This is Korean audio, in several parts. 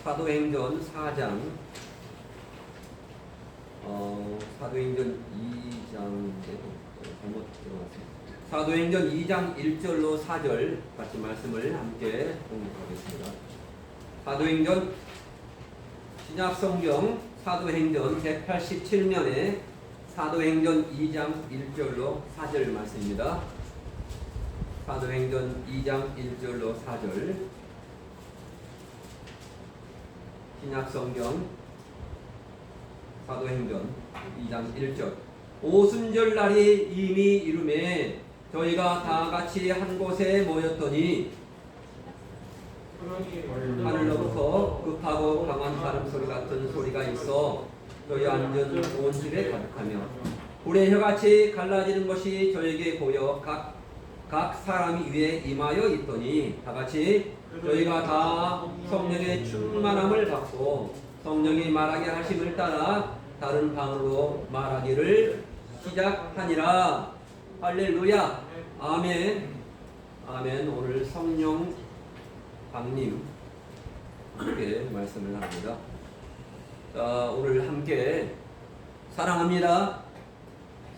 사도행전 4장, 사도행전 2장인데 잘못 들어갔습니다. 사도행전 2장 1절로 4절 같이 말씀을 함께 공부하겠습니다. 사도행전 신약성경 사도행전 187면에 사도행전 2장 1절로 4절 말씀입니다. 사도행전 2장 1절로 4절 신약성경 사도행전 2장 1절 오순절 날이 이미 이르매 저희가 다 같이 한 곳에 모였더니 하늘로부터 급하고 강한 바람 소리 같은 소리가 있어 저희 앉은 온 집에 가득하며 불의 혀같이 갈라지는 것이 저에게 보여 각 사람이 위에 임하여 있더니 다같이 저희가 다 성령의 충만함을 받고 성령이 말하게 하심을 따라 다른 방으로 말하기를 시작하니라. 할렐루야. 아멘. 아멘. 오늘 성령 강림 함께 말씀을 합니다. 자, 오늘 함께 사랑합니다.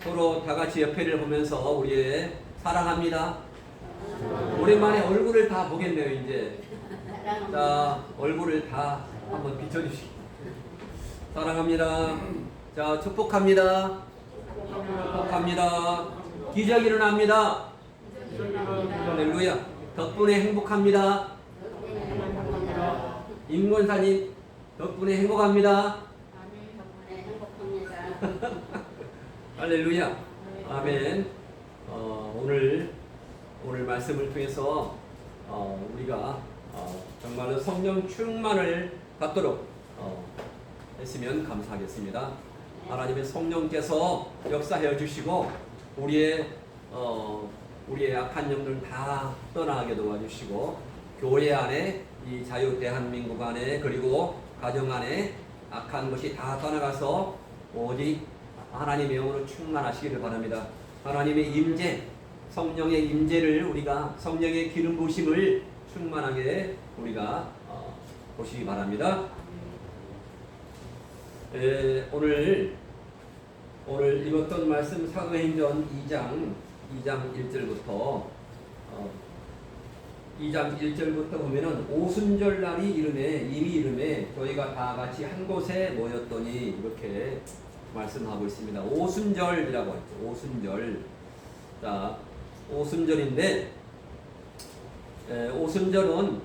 서로 다 같이 옆에를 보면서 우리의 사랑합니다. 오랜만에 얼굴을 다 보겠네요. 이제 자, 얼굴을 다 한번 비춰주시기. 사랑합니다. 자, 축복합니다. 축복합니다. 기적이 일어납니다. 할렐루야. 덕분에 행복합니다. 임권사님 덕분에 행복합니다. 할렐루야. 아멘. 오늘 말씀을 통해서 우리가 정말로 성령 충만을 받도록 했으면 감사하겠습니다. 하나님의 성령께서 역사해 주시고 우리의 악한 영들 다 떠나게 도와주시고 교회 안에 이 자유 대한민국 안에 그리고 가정 안에 악한 것이 다 떠나가서 오직 하나님의 영으로 충만하시기를 바랍니다. 하나님의 임재, 성령의 임재를 우리가 성령의 기름 부으심을 충만하게 우리가 보시기 바랍니다. 오늘 읽었던 말씀 사도행전 2장 1절부터 2장 1절부터 보면은 오순절 날이 이미 이름에 저희가 다 같이 한 곳에 모였더니 이렇게 말씀하고 있습니다. 오순절이라고 했죠. 오순절. 자, 오순절인데 오순절은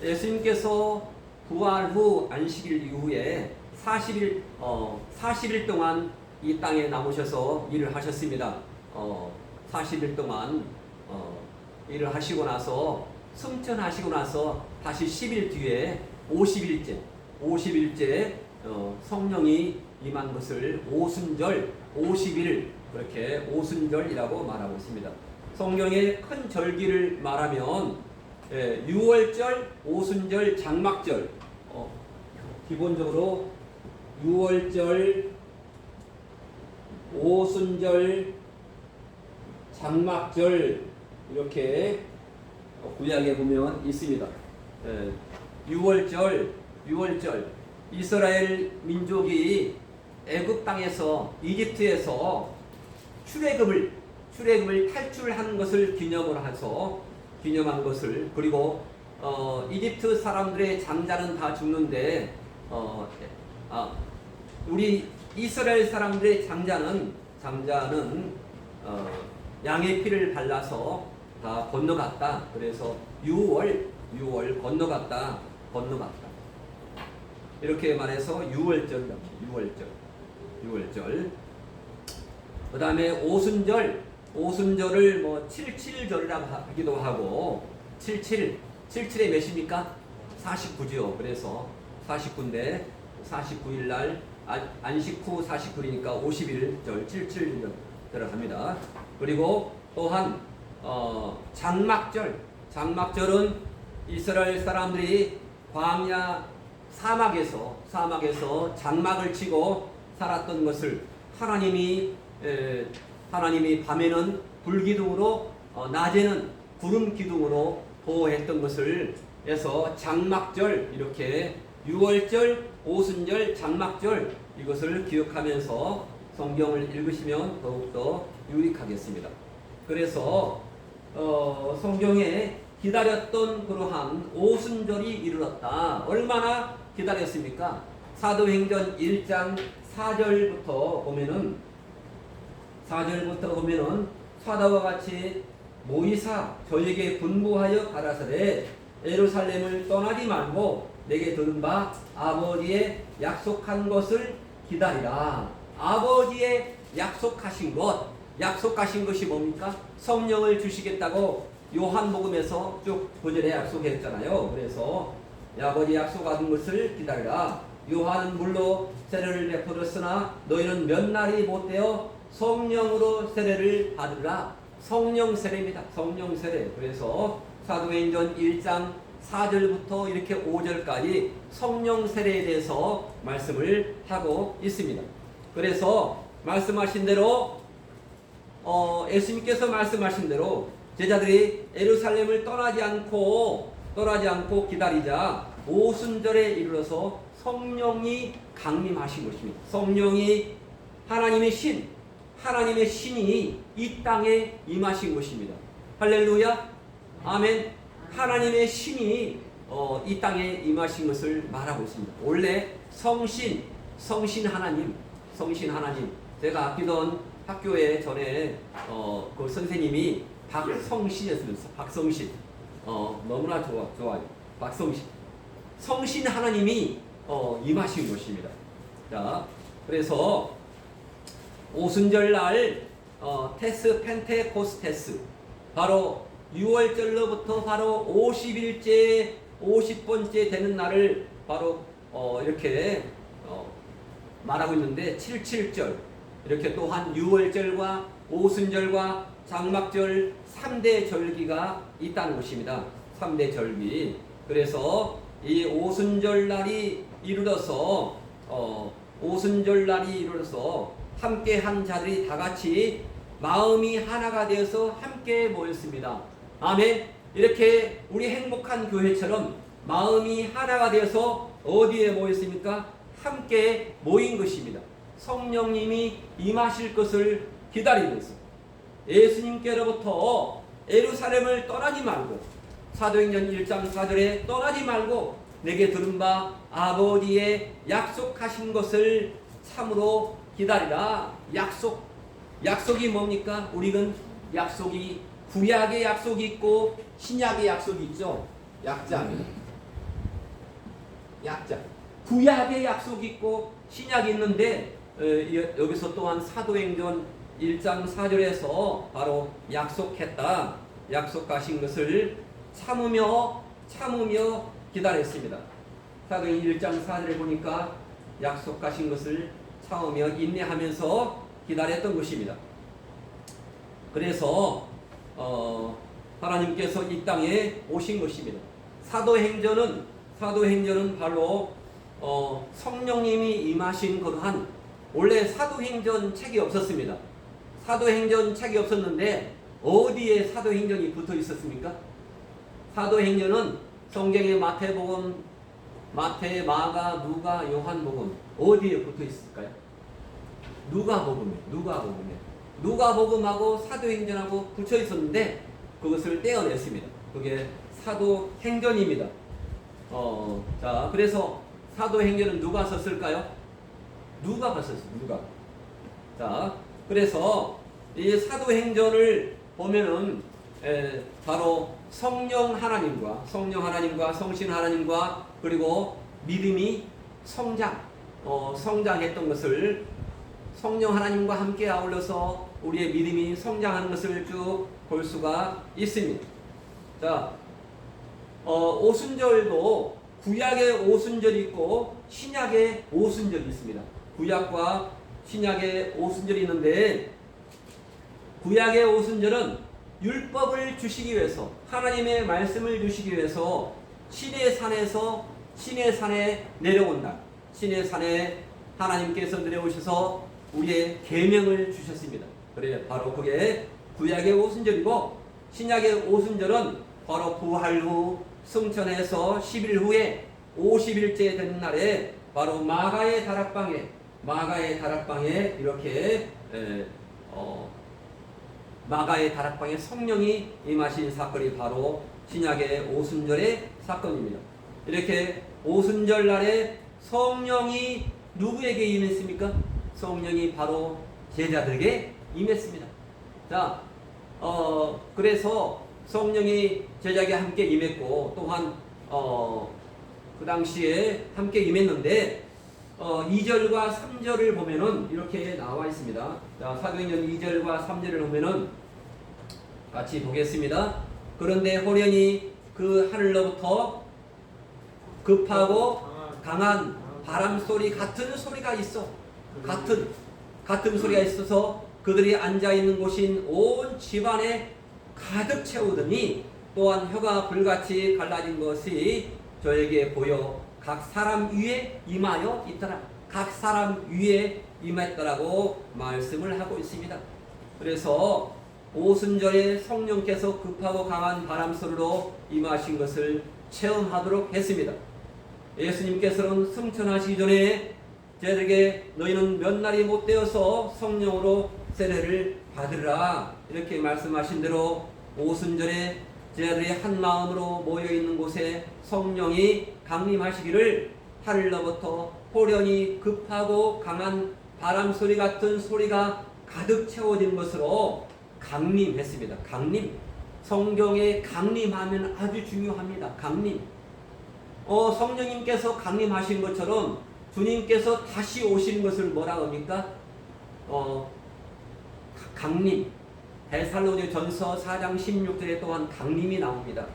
예수님께서 부활 후 안식일 이후에 40일 동안 이 땅에 남으셔서 일을 하셨습니다. 40일 동안 일을 하시고 나서 승천하시고 나서 다시 10일 뒤에 50일째 성령이 임한 것을 오순절, 50일 그렇게 오순절이라고 말하고 있습니다. 성경의 큰 절기를 말하면 유월절, 오순절, 장막절 기본적으로 유월절, 오순절, 장막절 이렇게 구약에 보면 있습니다. 유월절 이스라엘 민족이 애굽 땅에서 이집트에서 출애굽을 탈출한 것을 기념한 것을 그리고 이집트 사람들의 장자는 다 죽는데 우리 이스라엘 사람들의 장자는 양의 피를 발라서 다 건너갔다. 그래서 유월 건너갔다. 이렇게 말해서 유월절. 그 다음에 오순절을 뭐 77절이라고 하기도 하고 77에 몇입니까? 49죠. 그래서 49인데 49일 날 안식 후 49일이니까 50일절 77절 들어갑니다. 그리고 또한 장막절은 이스라엘 사람들이 광야 사막에서 장막을 치고 살았던 것을 하나님이 밤에는 불기둥으로 낮에는 구름 기둥으로 보호했던 것을 해서 장막절 이렇게 유월절, 오순절, 장막절 이것을 기억하면서 성경을 읽으시면 더욱더 유익하겠습니다. 그래서 성경에 기다렸던 그러한 오순절이 이르렀다. 얼마나 기다렸습니까? 사도행전 1장 4절부터 보면은 사도와 같이 모이사 저에게 분부하여 가라사대 예루살렘을 떠나지 말고 내게 들은 바 아버지의 약속한 것을 기다리라. 아버지의 약속하신 것이 뭡니까? 성령을 주시겠다고 요한복음에서 쭉 구절에 약속했잖아요. 그래서 아버지 약속하신 것을 기다리라. 요한은 물로 세례를 베풀었으나 너희는 몇 날이 못되어 성령으로 세례를 받으라. 성령 세례입니다. 성령 세례. 그래서 사도행전 1장 4절부터 이렇게 5절까지 성령 세례에 대해서 말씀을 하고 있습니다. 그래서 말씀하신 대로 예수님께서 말씀하신 대로 제자들이 예루살렘을 떠나지 않고 기다리자 오순절에 이르러서 성령이 강림하신 것입니다. 성령이 하나님의 신이 이 땅에 임하신 것입니다. 할렐루야, 아멘. 하나님의 신이 이 땅에 임하신 것을 말하고 있습니다. 원래 성신 하나님. 제가 아끼던 학교에 전에 그 선생님이 박성신이었습니다. 박성신. 너무나 좋아요. 박성신. 성신 하나님이 임하신 것입니다. 자, 그래서 오순절 날 펜테코스테스 바로 6월절로부터 바로 50번째 되는 날을 바로 이렇게 말하고 있는데 77절 이렇게 또한 6월절과 오순절과 장막절 3대 절기가 있다는 것입니다. 3대 절기. 그래서 이 오순절 날이 이르러서 함께 한 자들이 다 같이 마음이 하나가 되어서 함께 모였습니다. 아멘. 이렇게 우리 행복한 교회처럼 마음이 하나가 되어서 어디에 모였습니까? 함께 모인 것입니다. 성령님이 임하실 것을 기다리면서 예수님께로부터 예루살렘을 떠나지 말고 사도행전 1장 4절에 떠나지 말고 내게 들은 바 아버지의 약속하신 것을 참으로 기다리라. 약속이 뭡니까? 우리는 약속이 구약의 약속이 있고 신약의 약속이 있죠. 약자. 구약의 약속이 있고 신약이 있는데 여기서 또한 사도행전 1장 4절에서 바로 약속하신 것을 참으며 기다렸습니다. 사도행전 1장 4절에 보니까 약속하신 것을 참으며 인내하면서 기다렸던 것입니다. 그래서 하나님께서 이 땅에 오신 것입니다. 사도행전은 바로 성령님이 임하신 그러한 원래 사도행전 책이 없었습니다. 사도행전 책이 없었는데 어디에 사도행전이 붙어 있었습니까? 사도행전은 성경의 마태복음, 마태, 마가, 누가, 요한복음 어디에 붙어 있을까요? 누가복음하고 사도행전하고 붙여 있었는데 그것을 떼어냈습니다. 그게 사도행전입니다. 자, 그래서 사도행전은 누가 썼을까요? 누가. 자, 그래서 이 사도행전을 보면은 바로 성령 하나님과 성신 하나님과 그리고 믿음이 성장했던 것을 성령 하나님과 함께 아울러서 우리의 믿음이 성장하는 것을 쭉 볼 수가 있습니다. 자, 오순절도 구약의 오순절이 있고 신약의 오순절이 있습니다. 구약과 신약의 오순절이 있는데 구약의 오순절은 율법을 주시기 위해서 하나님의 말씀을 주시기 위해서 신의 산에 내려온 날, 신의 산에 하나님께서 내려오셔서 우리의 계명을 주셨습니다. 그래 바로 그게 구약의 오순절이고 신약의 오순절은 바로 부활 후 승천해서 10일 후에 50일째 된 날에 바로 마가의 다락방에 이렇게 마가의 다락방에 성령이 임하신 사건이 바로 신약의 오순절의 사건입니다. 이렇게 오순절 날에 성령이 누구에게 임했습니까? 성령이 바로 제자들에게 임했습니다. 자, 그래서 성령이 제자에게 함께 임했고, 또한 그 당시에 함께 임했는데 2절과 3절을 보면은 이렇게 나와 있습니다. 자, 사도행전 2절과 3절을 보면은 같이 보겠습니다. 그런데 호련히 그 하늘로부터 급하고 강한 바람 소리 같은 소리가 있어. 같은 소리가 있어서 그들이 앉아 있는 곳인 온 집안에 가득 채우더니 또한 혀가 불같이 갈라진 것이 저에게 보여 각 사람 위에 임하여 있더라. 각 사람 위에 임했더라고 말씀을 하고 있습니다. 그래서 오순절에 성령께서 급하고 강한 바람소리로 임하신 것을 체험하도록 했습니다. 예수님께서는 승천하시기 전에 제자들에게 너희는 몇 날이 못 되어서 성령으로 세례를 받으라 이렇게 말씀하신 대로 오순절에 제자들이 한 마음으로 모여있는 곳에 성령이 강림하시기를 하늘로부터 호련히 급하고 강한 바람소리 같은 소리가 가득 채워진 것으로 강림했습니다. 강림. 성경에 강림하면 아주 중요합니다. 강림. 성령님께서 강림하신 것처럼 주님께서 다시 오시는 것을 뭐라 합니까? 강림. 데살로니가전서 4장 16절에 또한 강림이 나옵니다.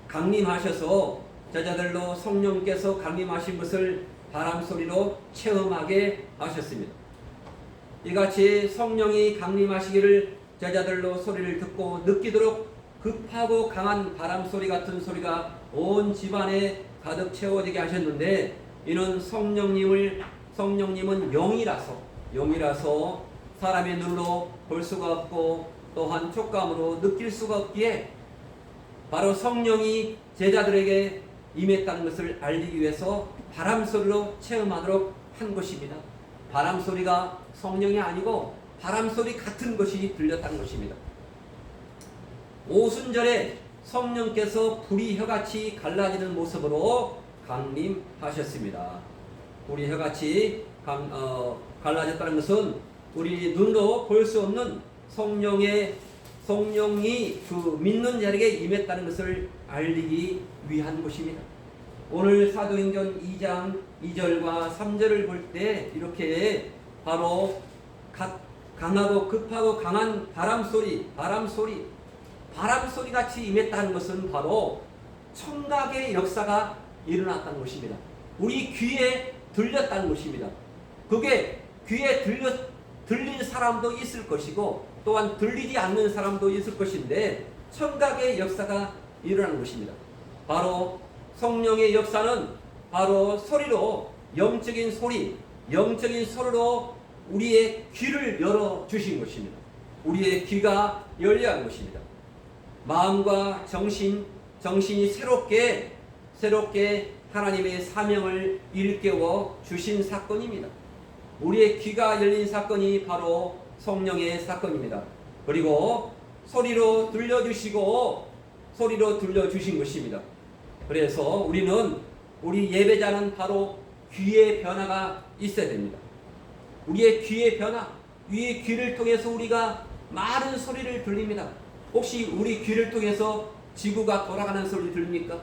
강림하셔서 제자들로 성령께서 강림하신 것을 바람소리로 체험하게 하셨습니다. 이같이 성령이 강림하시기를 제자들로 소리를 듣고 느끼도록 급하고 강한 바람소리 같은 소리가 온 집안에 가득 채워지게 하셨는데, 이는 성령님은 영이라서 사람의 눈으로 볼 수가 없고 또한 촉감으로 느낄 수가 없기에 바로 성령이 제자들에게 임했다는 것을 알리기 위해서 바람소리로 체험하도록 한 것입니다. 바람소리가 성령이 아니고 바람소리 같은 것이 들렸다는 것입니다. 오순절에 성령께서 불이 혀같이 갈라지는 모습으로 강림하셨습니다. 불이 혀같이 갈라졌다는 것은 우리 눈으로 볼 수 없는 성령이 그 믿는 자에게 임했다는 것을 알리기 위한 것입니다. 오늘 사도행전 2장 2절과 3절을 볼 때 이렇게 바로 강하고 급하고 강한 바람소리 같이 임했다는 것은 바로 청각의 역사가 일어났다는 것입니다. 우리 귀에 들렸다는 것입니다. 그게 귀에 들린 사람도 있을 것이고 또한 들리지 않는 사람도 있을 것인데 청각의 역사가 일어나는 것입니다. 바로 성령의 역사는 바로 소리로 영적인 소리로 우리의 귀를 열어주신 것입니다. 우리의 귀가 열려야 하는 것입니다. 마음과 정신이 새롭게 하나님의 사명을 일깨워 주신 사건입니다. 우리의 귀가 열린 사건이 바로 성령의 사건입니다. 그리고 소리로 들려주신 것입니다. 그래서 우리 예배자는 바로 귀의 변화가 있어야 됩니다. 우리의 귀의 변화, 우리의 귀를 통해서 우리가 많은 소리를 들립니다. 혹시 우리 귀를 통해서 지구가 돌아가는 소리 들립니까?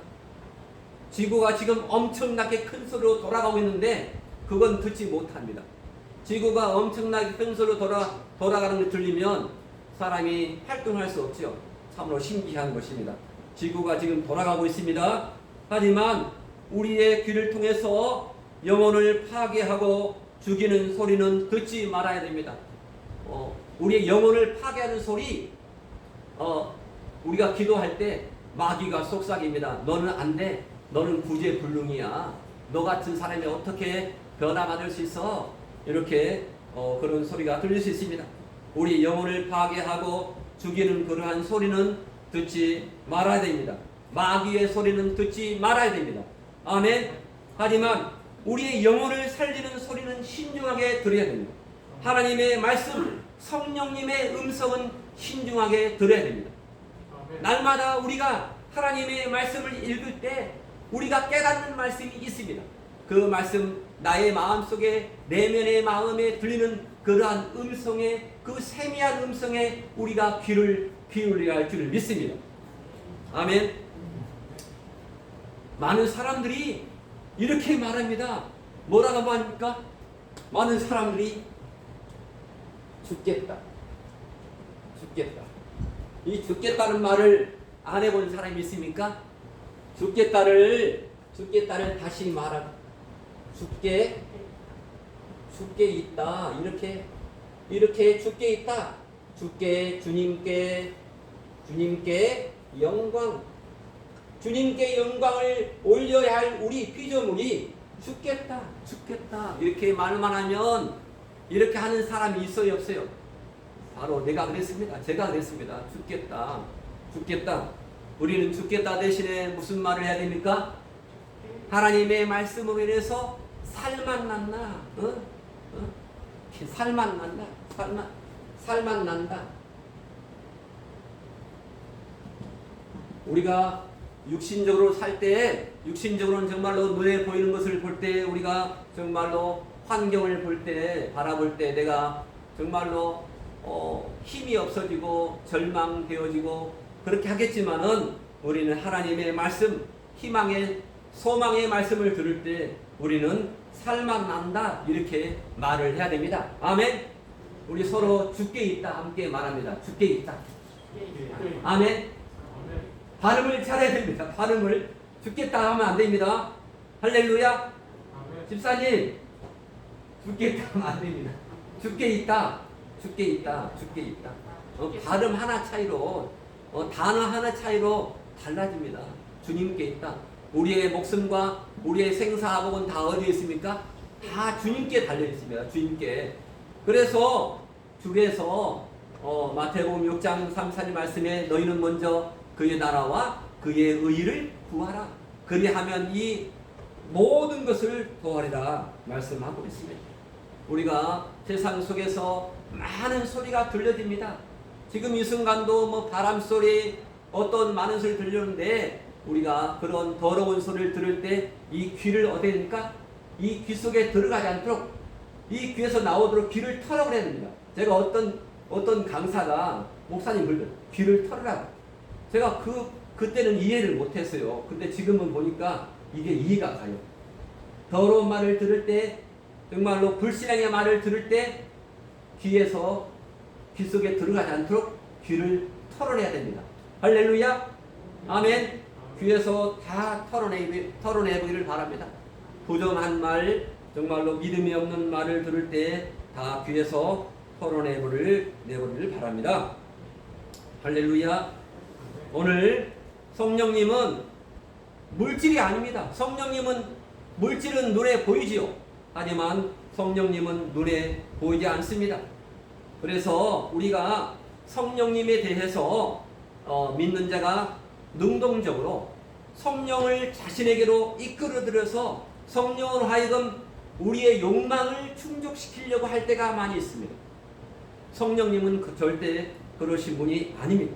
지구가 지금 엄청나게 큰 소리로 돌아가고 있는데 그건 듣지 못합니다. 지구가 엄청나게 큰 소리로 돌아가는 게 들리면 사람이 활동할 수 없죠. 참으로 신기한 것입니다. 지구가 지금 돌아가고 있습니다. 하지만 우리의 귀를 통해서 영혼을 파괴하고 죽이는 소리는 듣지 말아야 됩니다. 우리의 영혼을 파괴하는 소리, 우리가 기도할 때 마귀가 속삭입니다. 너는 안 돼. 너는 구제불능이야. 너 같은 사람이 어떻게 변화받을 수 있어? 이렇게 그런 소리가 들릴 수 있습니다. 우리 영혼을 파괴하고 죽이는 그러한 소리는 듣지 말아야 됩니다. 마귀의 소리는 듣지 말아야 됩니다. 아멘. 하지만 우리의 영혼을 살리는 소리는 신중하게 들어야 됩니다. 하나님의 말씀, 성령님의 음성은 신중하게 들어야 됩니다. 날마다 우리가 하나님의 말씀을 읽을 때 우리가 깨닫는 말씀이 있습니다. 그 말씀, 나의 마음속에, 내면의 마음에 들리는 그러한 음성에, 그 세미한 음성에 우리가 귀를 기울여야 할 줄을 믿습니다. 아멘. 많은 사람들이 이렇게 말합니다. 뭐라고 합니까? 많은 사람들이 죽겠다. 이 죽겠다는 말을 안 해본 사람이 있습니까? 죽겠다를 다시 말하라. 죽게 있다. 이렇게 죽게 있다. 죽게 주님께 영광을 올려야 할 우리 피조물이 죽겠다. 이렇게 말만 하면 이렇게 하는 사람이 있어요, 없어요? 바로 내가 그랬습니다. 제가 그랬습니다. 죽겠다. 우리는 죽겠다 대신에 무슨 말을 해야 됩니까? 하나님의 말씀으로 인해서 살만 난다. 살만 난다. 우리가 육신적으로 살 때, 육신적으로는 정말로 눈에 보이는 것을 볼 때, 우리가 정말로 환경을 볼 때, 바라볼 때 내가 정말로 힘이 없어지고 절망되어지고 그렇게 하겠지만은 우리는 하나님의 말씀, 희망의 소망의 말씀을 들을 때 우리는 살만 난다 이렇게 말을 해야 됩니다. 아멘. 우리 서로 죽게 있다 함께 말합니다. 죽게 있다. 아멘. 발음을 잘해야 됩니다. 발음을 죽겠다 하면 안 됩니다. 할렐루야. 집사님 죽겠다 하면 안 됩니다. 죽게 있다. 발음 하나 차이로 단어 하나 차이로 달라집니다. 주님께 있다. 우리의 목숨과 우리의 생사복은 다 어디에 있습니까? 다 주님께 달려 있습니다. 주님께. 그래서 주께서 마태복음 6장 3, 4절 말씀에 너희는 먼저 그의 나라와 그의 의를 구하라. 그리하면 이 모든 것을 더하리라 말씀하고 있습니다. 우리가 세상 속에서 많은 소리가 들려집니다. 지금 이 순간도 바람 소리, 어떤 많은 소리 들리는데 우리가 그런 더러운 소리를 들을 때 이 귀를 어떻게 됩니까? 이 귀 속에 들어가지 않도록 이 귀에서 나오도록 귀를 털어버려야 됩니다. 제가 어떤 강사가 목사님 귀를 털으라고. 제가 그때는 이해를 못했어요. 근데 지금은 보니까 이게 이해가 가요. 더러운 말을 들을 때, 정말로 불신앙의 말을 들을 때 귀에서 귀 속에 들어가지 않도록 귀를 털어내야 됩니다. 할렐루야. 아멘. 귀에서 다 털어내보기를 바랍니다. 부정한 말, 정말로 믿음이 없는 말을 들을 때 다 귀에서 털어내보기를 바랍니다. 할렐루야. 오늘 성령님은 물질이 아닙니다. 물질은 눈에 보이지요. 하지만 성령님은 눈에 보이지 않습니다. 그래서 우리가 성령님에 대해서 믿는 자가 능동적으로 성령을 자신에게로 이끌어들여서 성령으로 하여금 우리의 욕망을 충족시키려고 할 때가 많이 있습니다. 성령님은 절대 그러신 분이 아닙니다.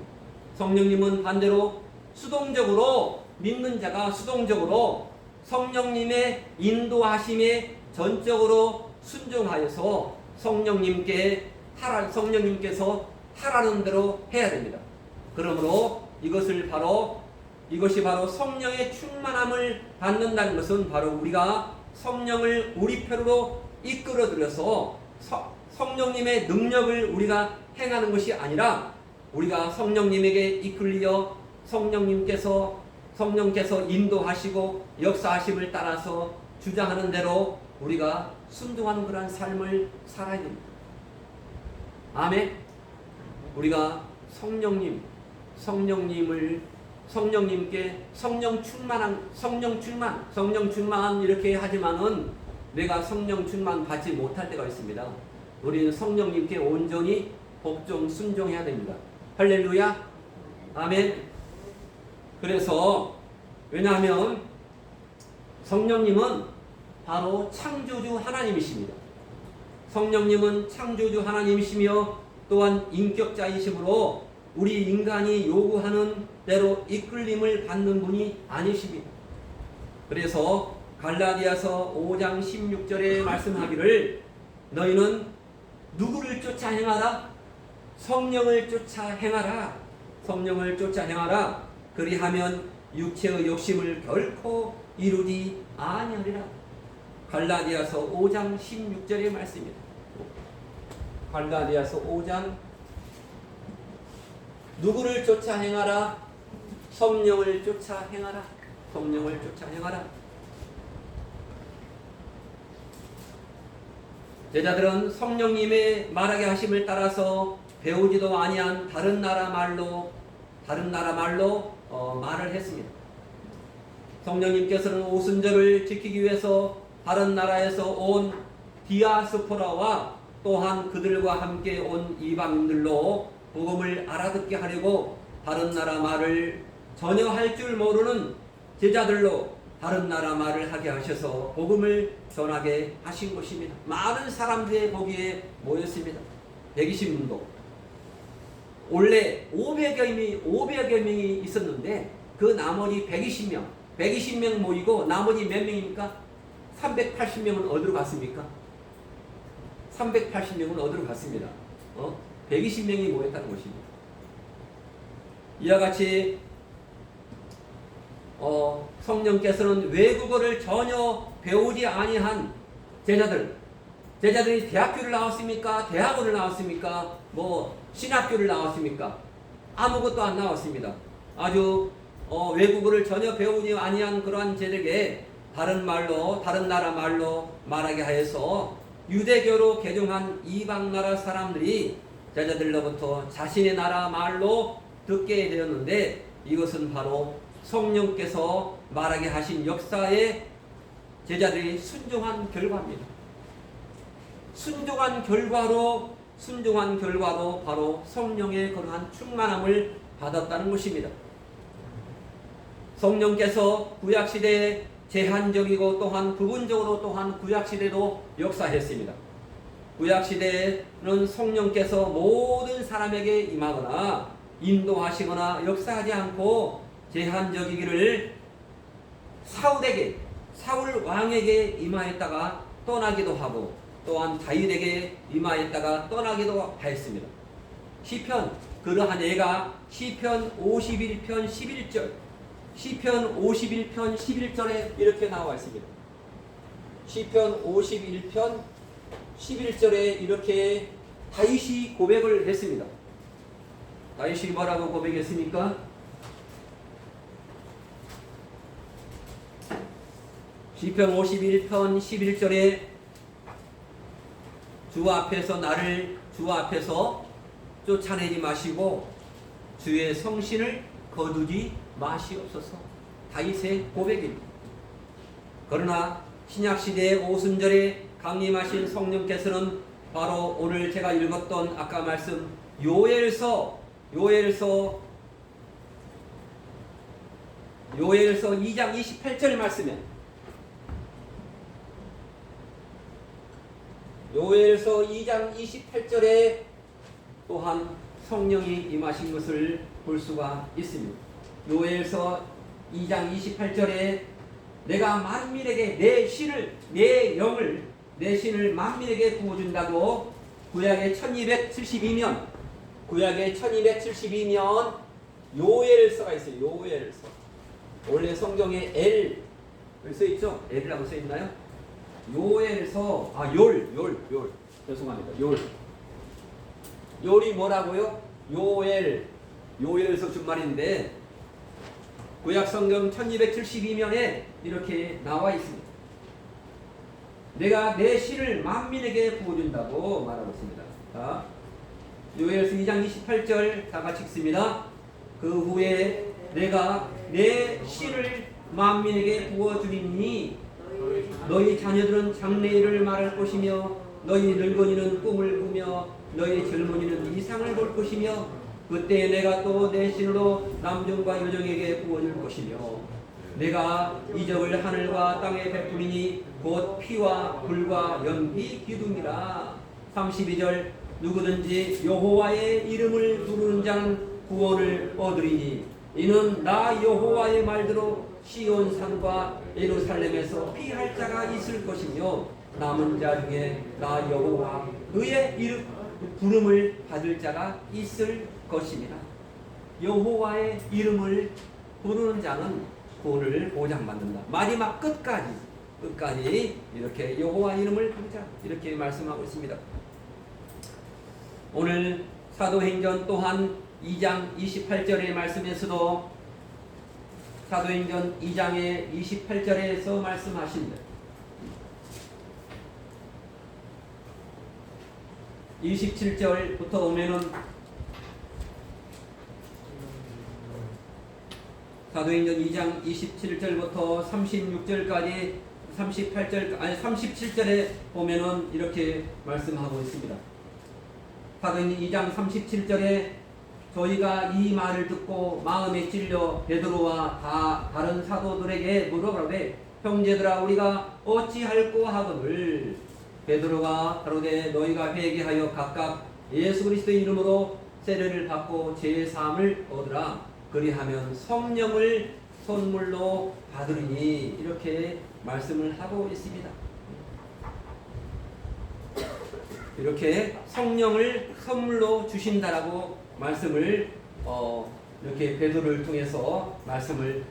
성령님은 반대로 수동적으로 믿는 자가 수동적으로 성령님의 인도하심에 전적으로 순종하여서 성령님께서 하라는 대로 해야 됩니다. 그러므로 이것이 바로 성령의 충만함을 받는다는 것은 바로 우리가 성령을 우리 편으로 이끌어들여서 성령님의 능력을 우리가 행하는 것이 아니라 우리가 성령님에게 이끌려 성령께서 인도하시고 역사하심을 따라서 주장하는 대로 우리가 순종하는 그러한 삶을 살아야 됩니다. 아멘. 우리가 성령님께 성령 충만 이렇게 하지만은 내가 성령 충만 받지 못할 때가 있습니다. 우리는 성령님께 온전히 복종 순종해야 됩니다. 할렐루야. 아멘. 그래서 왜냐하면 성령님은 바로 창조주 하나님이십니다. 성령님은 창조주 하나님이시며 또한 인격자이시므로 우리 인간이 요구하는 대로 이끌림을 받는 분이 아니십니다. 그래서 갈라디아서 5장 16절에 말씀하기를 너희는 누구를 쫓아 행하라? 성령을 쫓아 행하라. 성령을 쫓아 행하라. 그리하면 육체의 욕심을 결코 이루지 아니하리라. 갈라디아서 5장 16절의 말씀입니다. 갈라디아서 5장 누구를 쫓아 행하라? 성령을 쫓아 행하라. 성령을 쫓아 행하라. 제자들은 성령님의 말하게 하심을 따라서 배우지도 아니한 다른 나라 말로 말을 했습니다. 성령님께서는 오순절을 지키기 위해서 다른 나라에서 온 디아스포라와 또한 그들과 함께 온 이방인들로 복음을 알아듣게 하려고 다른 나라 말을 전혀 할 줄 모르는 제자들로 다른 나라 말을 하게 하셔서 복음을 전하게 하신 것입니다. 많은 사람들이 거기에 모였습니다. 120명도. 원래 500여 명이 있었는데 그 나머지 120명 모이고 나머지 몇 명입니까? 380명은 어디로 갔습니까? 380명은 어디로 갔습니다. 120명이 모였다는 것입니다. 이와 같이 성령께서는 외국어를 전혀 배우지 아니한 제자들이 대학교를 나왔습니까? 대학원을 나왔습니까? 신학교를 나왔습니까? 아무것도 안 나왔습니다. 아주 외국어를 전혀 배우지 아니한 그러한 제자에게 다른 나라 말로 말하게 하여서 유대교로 개종한 이방 나라 사람들이 제자들로부터 자신의 나라 말로 듣게 되었는데 이것은 바로 성령께서 말하게 하신 역사에 제자들이 순종한 결과입니다. 순종한 결과로 바로 성령의 그러한 충만함을 받았다는 것입니다. 성령께서 구약시대에 제한적이고 또한 부분적으로 또한 구약시대도 역사했습니다. 구약시대에는 성령께서 모든 사람에게 임하거나 인도하시거나 역사하지 않고 제한적이기를 사울 왕에게 임하였다가 떠나기도 하고 또한 다윗에게 임하였다가 떠나기도 하였습니다. 시편 그러한 예가 시편 51편 11절 시편 51편 11절에 이렇게 나와 있습니다. 시편 51편 11절에 이렇게 다윗이 고백을 했습니다. 다윗이 뭐라고 고백했습니까? 시편 51편 11절에 주 앞에서 쫓아내지 마시고 주의 성신을 거두지 마시옵소서. 다윗의 고백입니다. 그러나 신약시대의 오순절에 강림하신 성령께서는 바로 오늘 제가 읽었던 아까 말씀 요엘서 2장 28절 말씀에 요엘서 2장 28절에 또한 성령이 임하신 것을 볼 수가 있습니다. 요엘서 2장 28절에 내가 만민에게 내 신을 만민에게 부어준다고 구약의 1272년 요엘서가 있어요. 요엘서. 원래 성경에 엘 써있죠? 엘이라고 써있나요? 요엘서 죄송합니다. 요일이 뭐라고요? 요엘서 준말인데 구약 성경 1272면에 이렇게 나와 있습니다. 내가 내 신을 만민에게 부어준다고 말하고 있습니다. 자, 요엘서 2장 28절 다 같이 읽습니다. 그 후에 내가 내 신을 만민에게 부어주리니 너희 자녀들은 장래일을 말할 것이며 너희 늙은이는 꿈을 꾸며 너희 젊은이는 이상을 볼 것이며 그때 내가 또 내 신으로 남종과 여종에게 부어줄 것이며 내가 이적을 하늘과 땅에 베푸리니 곧 피와 불과 연기 기둥이라. 32절 누구든지 여호와의 이름을 부르는 자는 구원을 얻으리니 이는 나 여호와의 말대로 시온 산과 예루살렘에서 피할 자가 있을 것이며 남은 자 중에 나 여호와 그의 이름 부름을 받을 자가 있을 것입니다. 여호와의 이름을 부르는 자는 구원을 보장받는다. 마지막 끝까지 이렇게 여호와 이름을 부르자 이렇게 말씀하고 있습니다. 오늘 사도행전 또한 2장 28절의 말씀에서도 사도행전 2장의 28절에서 말씀하신다. 27절부터 오면은 사도행전 2장 27절부터 36절까지 37절에 보면은 이렇게 말씀하고 있습니다. 사도행전 2장 37절에 저희가 이 말을 듣고 마음에 찔려 베드로와 다른 사도들에게 물어가되 형제들아 우리가 어찌할꼬 하거늘 베드로가 가로되 너희가 회개하여 각각 예수 그리스도의 이름으로 세례를 받고 제사함을 얻으라. 그리하면 성령을 선물로 받으리니 이렇게 말씀을 하고 있습니다. 이렇게 성령을 선물로 주신다라고 말씀을 이렇게 베드로를 통해서 말씀을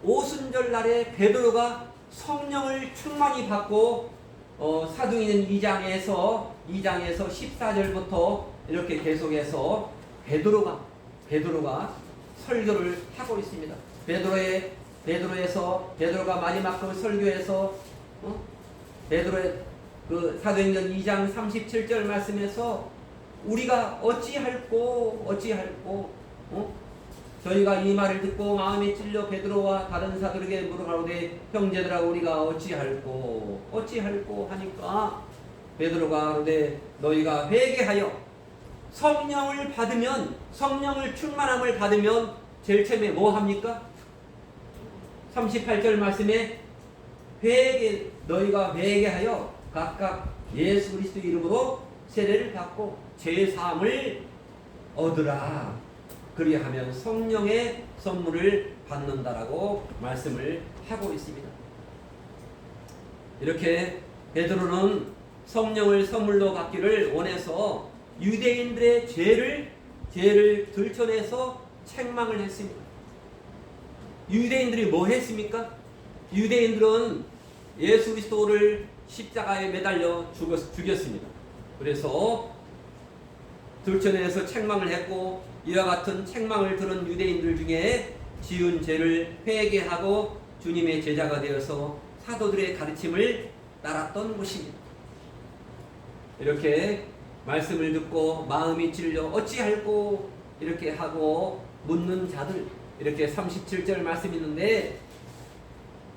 오순절날에 베드로가 성령을 충만히 받고 사도행전 2장에서 14절부터 이렇게 계속해서 베드로가 설교를 하고 있습니다. 베드로가 마지막 그 설교에서 베드로의 그 사도행전 2장 37절 말씀에서 우리가 어찌할꼬 저희가 이 말을 듣고 마음에 찔려 베드로와 다른 사도에게 물어가로되 형제들아 우리가 어찌할꼬 하니까 베드로가 가로되 너희가 회개하여 성령을 받으면 성령을 충만함을 받으면 제일 처음에 뭐 합니까? 38절 말씀에 너희가 회개하여 각각 예수 그리스도 이름으로 세례를 받고 제사함을 얻으라. 그리하면 성령의 선물을 받는다라고 말씀을 하고 있습니다. 이렇게 베드로는 성령을 선물로 받기를 원해서 유대인들의 죄를 들춰내서 책망을 했습니다. 유대인들이 뭐 했습니까? 유대인들은 예수 그리스도를 십자가에 매달려 죽였습니다. 그래서 들춰내서 책망을 했고 이와 같은 책망을 들은 유대인들 중에 지은 죄를 회개하고 주님의 제자가 되어서 사도들의 가르침을 따랐던 것입니다. 이렇게 말씀을 듣고 마음이 찔려 어찌할꼬 이렇게 하고 묻는 자들 이렇게 37절 말씀이 있는데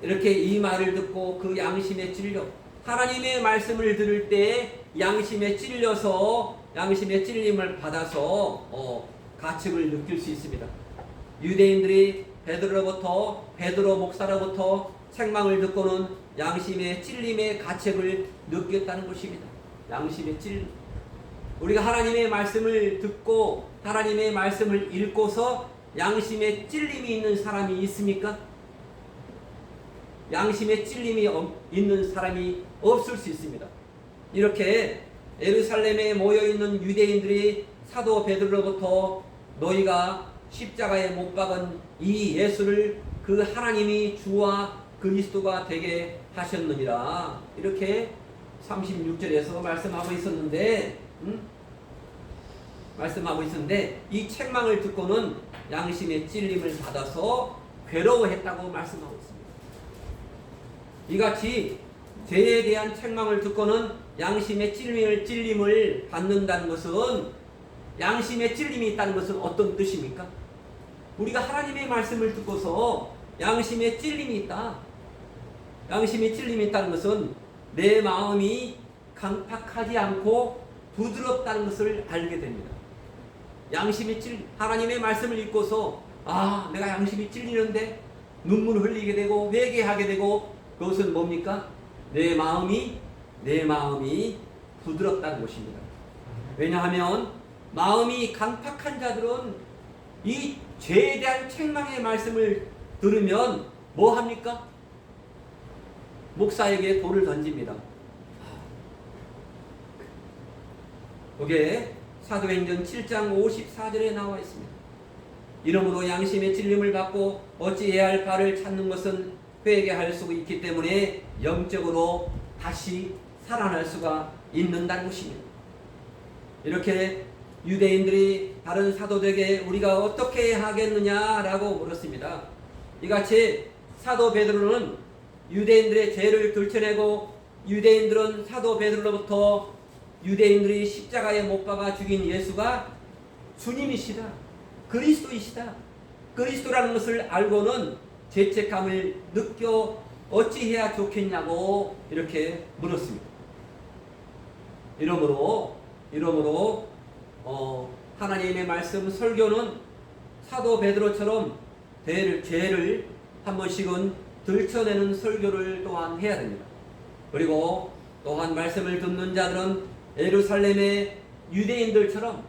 이렇게 이 말을 듣고 그 양심에 찔려 하나님의 말씀을 들을 때 양심에 찔려서 양심의 찔림을 받아서 가책을 느낄 수 있습니다. 유대인들이 베드로 목사로부터 책망을 듣고는 양심의 찔림의 가책을 느꼈다는 것입니다. 양심의 찔림. 우리가 하나님의 말씀을 듣고 하나님의 말씀을 읽고서 양심의 찔림이 있는 사람이 있습니까? 양심의 찔림이 있는 사람이 없을 수 있습니다. 이렇게 예루살렘에 모여있는 유대인들이 사도 베드로로부터 너희가 십자가에 못 박은 이 예수를 그 하나님이 주와 그리스도가 되게 하셨느니라 이렇게 36절에서 말씀하고 있었는데 이 책망을 듣고는 양심의 찔림을 받아서 괴로워했다고 말씀하고 있습니다. 이같이 죄에 대한 책망을 듣고는 양심의 찔림을 받는다는 것은 양심의 찔림이 있다는 것은 어떤 뜻입니까? 우리가 하나님의 말씀을 듣고서 양심의 찔림이 있다. 양심의 찔림이 있다는 것은 내 마음이 강팍하지 않고 부드럽다는 것을 알게 됩니다. 양심의 찔림, 하나님의 말씀을 읽고서 내가 양심이 찔리는데 눈물을 흘리게 되고 회개하게 되고 그것은 뭡니까? 내 마음이 부드럽다는 것입니다. 왜냐하면 마음이 강팍한 자들은 이 죄에 대한 책망의 말씀을 들으면 뭐 합니까? 목사에게 돌을 던집니다. 그게 사도행전 7장 54절에 나와 있습니다. 이러므로 양심의 찔림을 받고 어찌해야 할 바를 찾는 것은 회개할 수 있기 때문에 영적으로 다시 살아날 수가 있는다는 것입니다. 이렇게 유대인들이 다른 사도들에게 우리가 어떻게 하겠느냐라고 물었습니다. 이같이 사도 베드로는 유대인들의 죄를 들춰내고 유대인들은 사도 베드로로부터 유대인들이 십자가에 못 박아 죽인 예수가 주님이시다, 그리스도이시다, 그리스도라는 것을 알고는 죄책감을 느껴 어찌해야 좋겠냐고 이렇게 물었습니다. 이러므로 하나님의 말씀 설교는 사도 베드로처럼 죄를 한 번씩은 들춰내는 설교를 또한 해야 됩니다. 그리고 또한 말씀을 듣는 자들은 예루살렘의 유대인들처럼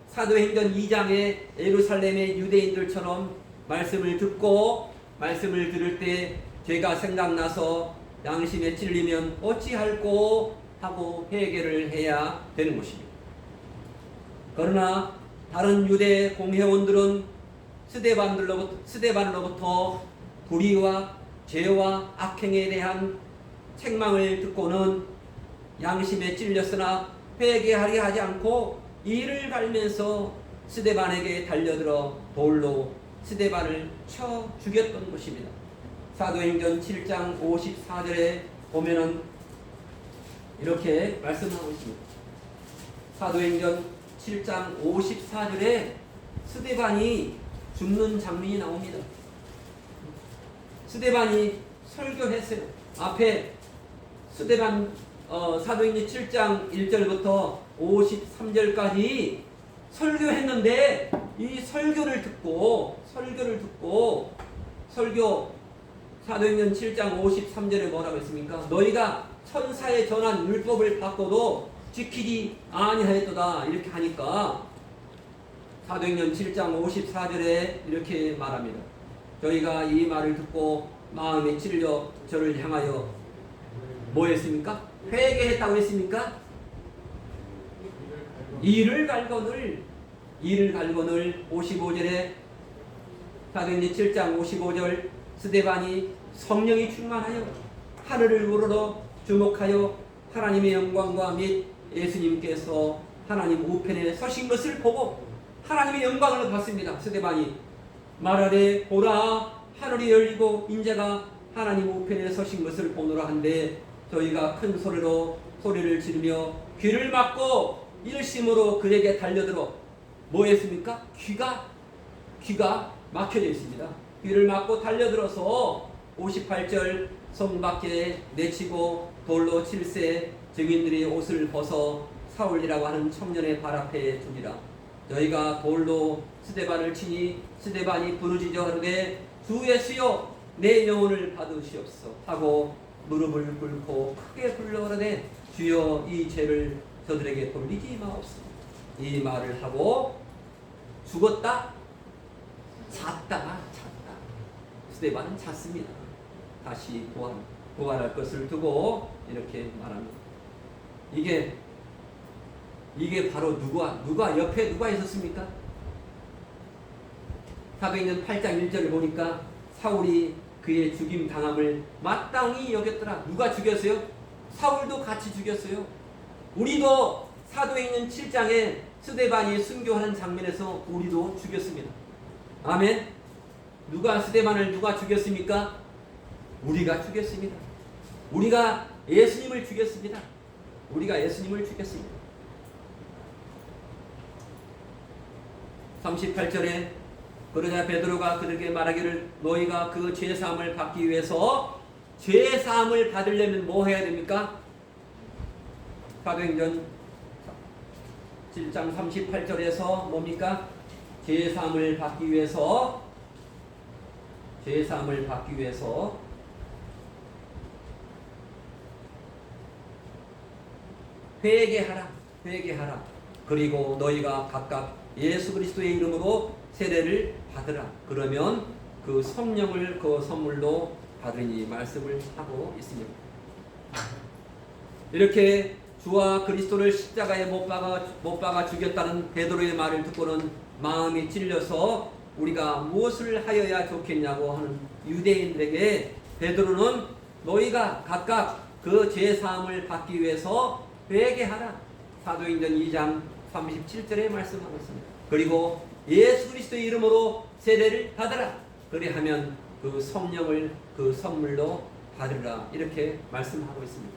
사도행전 2장의 예루살렘의 유대인들처럼 말씀을 듣고 말씀을 들을 때 죄가 생각나서 양심에 찔리면 어찌할꼬 하고 회개를 해야 되는 것입니다. 그러나 다른 유대 공회원들은 스데반으로부터 불의와 죄와 악행에 대한 책망을 듣고는 양심에 찔렸으나 회개하려 하지 않고 이를 갈면서 스데반에게 달려들어 돌로 스데반을 쳐 죽였던 것입니다. 사도행전 7장 54절에 보면은 이렇게 말씀하고 있습니다. 사도행전 7장 54절에 스데반이 죽는 장면이 나옵니다. 스데반이 설교했어요. 앞에 스데반 사도행전 7장 1절부터 53절까지 설교했는데 이 설교를 듣고 사도행전 7장 53절에 뭐라고 했습니까? 너희가 천사의 전한 율법을 받고도 지키지 아니하였도다 이렇게 하니까 사도행전 7장 54절에 이렇게 말합니다. 저희가 이 말을 듣고 마음에 찔려 저를 향하여 뭐 했습니까? 회개했다고 했습니까? 이를 갈거늘 55절에 사도행전 7장 55절 스데반이 성령이 충만하여 하늘을 우러러 주목하여 하나님의 영광과 및 예수님께서 하나님 우편에 서신 것을 보고 하나님의 영광을 봤습니다. 스데반이 말하되 보라 하늘이 열리고 인자가 하나님 우편에 서신 것을 보노라 한데 저희가 큰 소리를 지르며 귀를 막고 일심으로 그에게 달려들어 뭐 했습니까? 귀가 막혀져 있습니다. 귀를 막고 달려들어서 58절 성 밖에 내치고 돌로 칠세 증인들이 옷을 벗어 사울이라고 하는 청년의 발 앞에 두니라. 저희가 돌로 스데반을 치니 스데반이 부르짖어 하되 주 예수여 내 영혼을 받으시옵소서 하고 무릎을 꿇고 크게 불러오르되 주여 이 죄를 저들에게 돌리지 마옵소서. 이 말을 하고 죽었다 잤다. 스데반은 잤습니다. 다시 부활할 것을 두고 이렇게 말합니다. 이게 바로 누가 옆에 누가 있었습니까? 사도행전 8장 1절을 보니까 사울이 그의 죽임 당함을 마땅히 여겼더라. 누가 죽였어요? 사울도 같이 죽였어요. 우리도 사도행전 7장에 스데반이 순교하는 장면에서 우리도 죽였습니다. 아멘. 스데반을 누가 죽였습니까? 우리가 죽였습니다. 우리가 예수님을 죽였습니다. 38절에 그러자 베드로가 그들에게 말하기를 너희가 그 죄사함을 받기 위해서 죄사함을 받으려면 뭐 해야 됩니까? 사도행전 7장 38절에서 뭡니까? 죄사함을 받기 위해서 제사함을 받기 위해서 회개하라. 그리고 너희가 각각 예수 그리스도의 이름으로 세례를 받으라. 그러면 그 성령을 그 선물로 받으니 말씀을 하고 있습니다. 이렇게 주와 그리스도를 십자가에 못 박아 죽였다는 베드로의 말을 듣고는 마음이 찔려서 우리가 무엇을 하여야 좋겠냐고 하는 유대인들에게 베드로는 너희가 각각 그 죄사함을 받기 위해서 회개하라. 사도행전 2장 37절에 말씀하고 있습니다. 그리고 예수 그리스도의 이름으로 세례를 받으라. 그리하면 그 성령을 그 선물로 받으라. 이렇게 말씀하고 있습니다.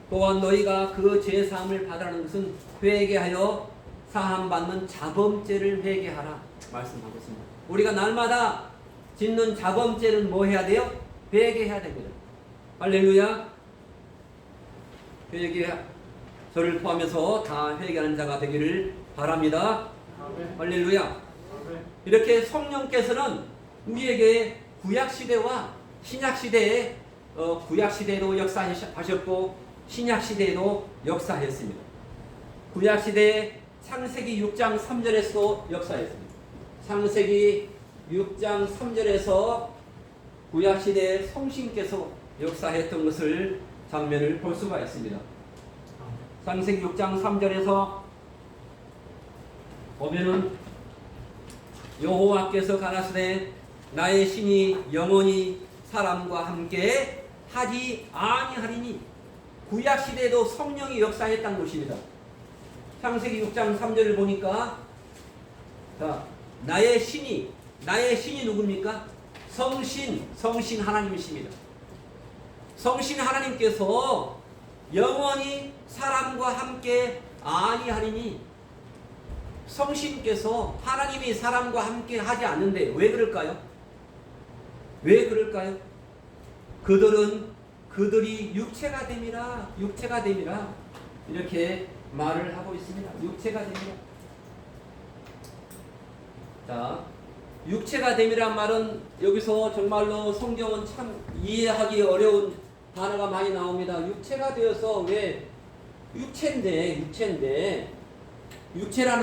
또한 너희가 그 죄사함을 받으라는 것은 회개하여 사함받는 자범죄를 회개하라 말씀하고 있습니다. 우리가 날마다 짓는 자범죄는 뭐 해야 돼요? 회개해야 됩니다. 할렐루야. 회개, 저를 포함해서 다 회개하는 자가 되기를 바랍니다. 할렐루야. 이렇게 성령께서는 우리에게 구약시대와 신약시대에 구약시대에도 역사하셨고 신약시대에도 역사했습니다. 구약시대에 창세기 6장 3절에서도 역사했습니다. 창세기 6장 3절에서 구약시대에 성신께서 역사했던 것을 장면을 볼 수가 있습니다. 창세기 6장 3절에서 보면은 여호와께서 가라사대 나의 신이 영원히 사람과 함께 하지 아니하리니. 구약시대에도 성령이 역사했다는 것입니다. 창세기 6장 3절을 보니까 자, 나의 신이 누굽니까? 성신 하나님이십니다. 성신 하나님께서 영원히 사람과 함께 아니하리니. 성신께서 하나님이 사람과 함께 하지 않는데 왜 그럴까요? 그들이 육체가 됨이라 이렇게 말을 하고 있습니다. 육체가 됨이라. 자, 육체가 됨이란 말은 여기서 정말로 성경은 참 이해하기 어려운 단어가 많이 나옵니다. 육체가 되어서 왜 육체라는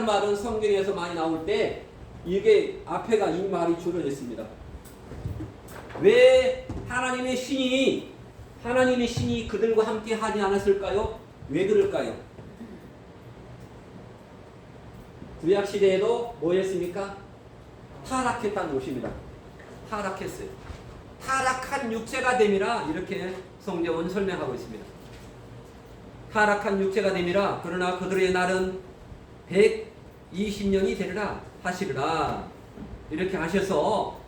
말은 성경에서 많이 나올 때 이게 앞에가 이 말이 줄어져 있습니다. 왜 하나님의 신이 그들과 함께 하지 않았을까요? 왜 그럴까요? 구약시대에도 뭐 했습니까? 타락했다는 것입니다. 타락했어요. 타락한 육체가 됨이라 이렇게 성경은 설명하고 있습니다. 타락한 육체가 됨이라. 그러나 그들의 날은 120년이 되리라 하시리라. 이렇게 하셔서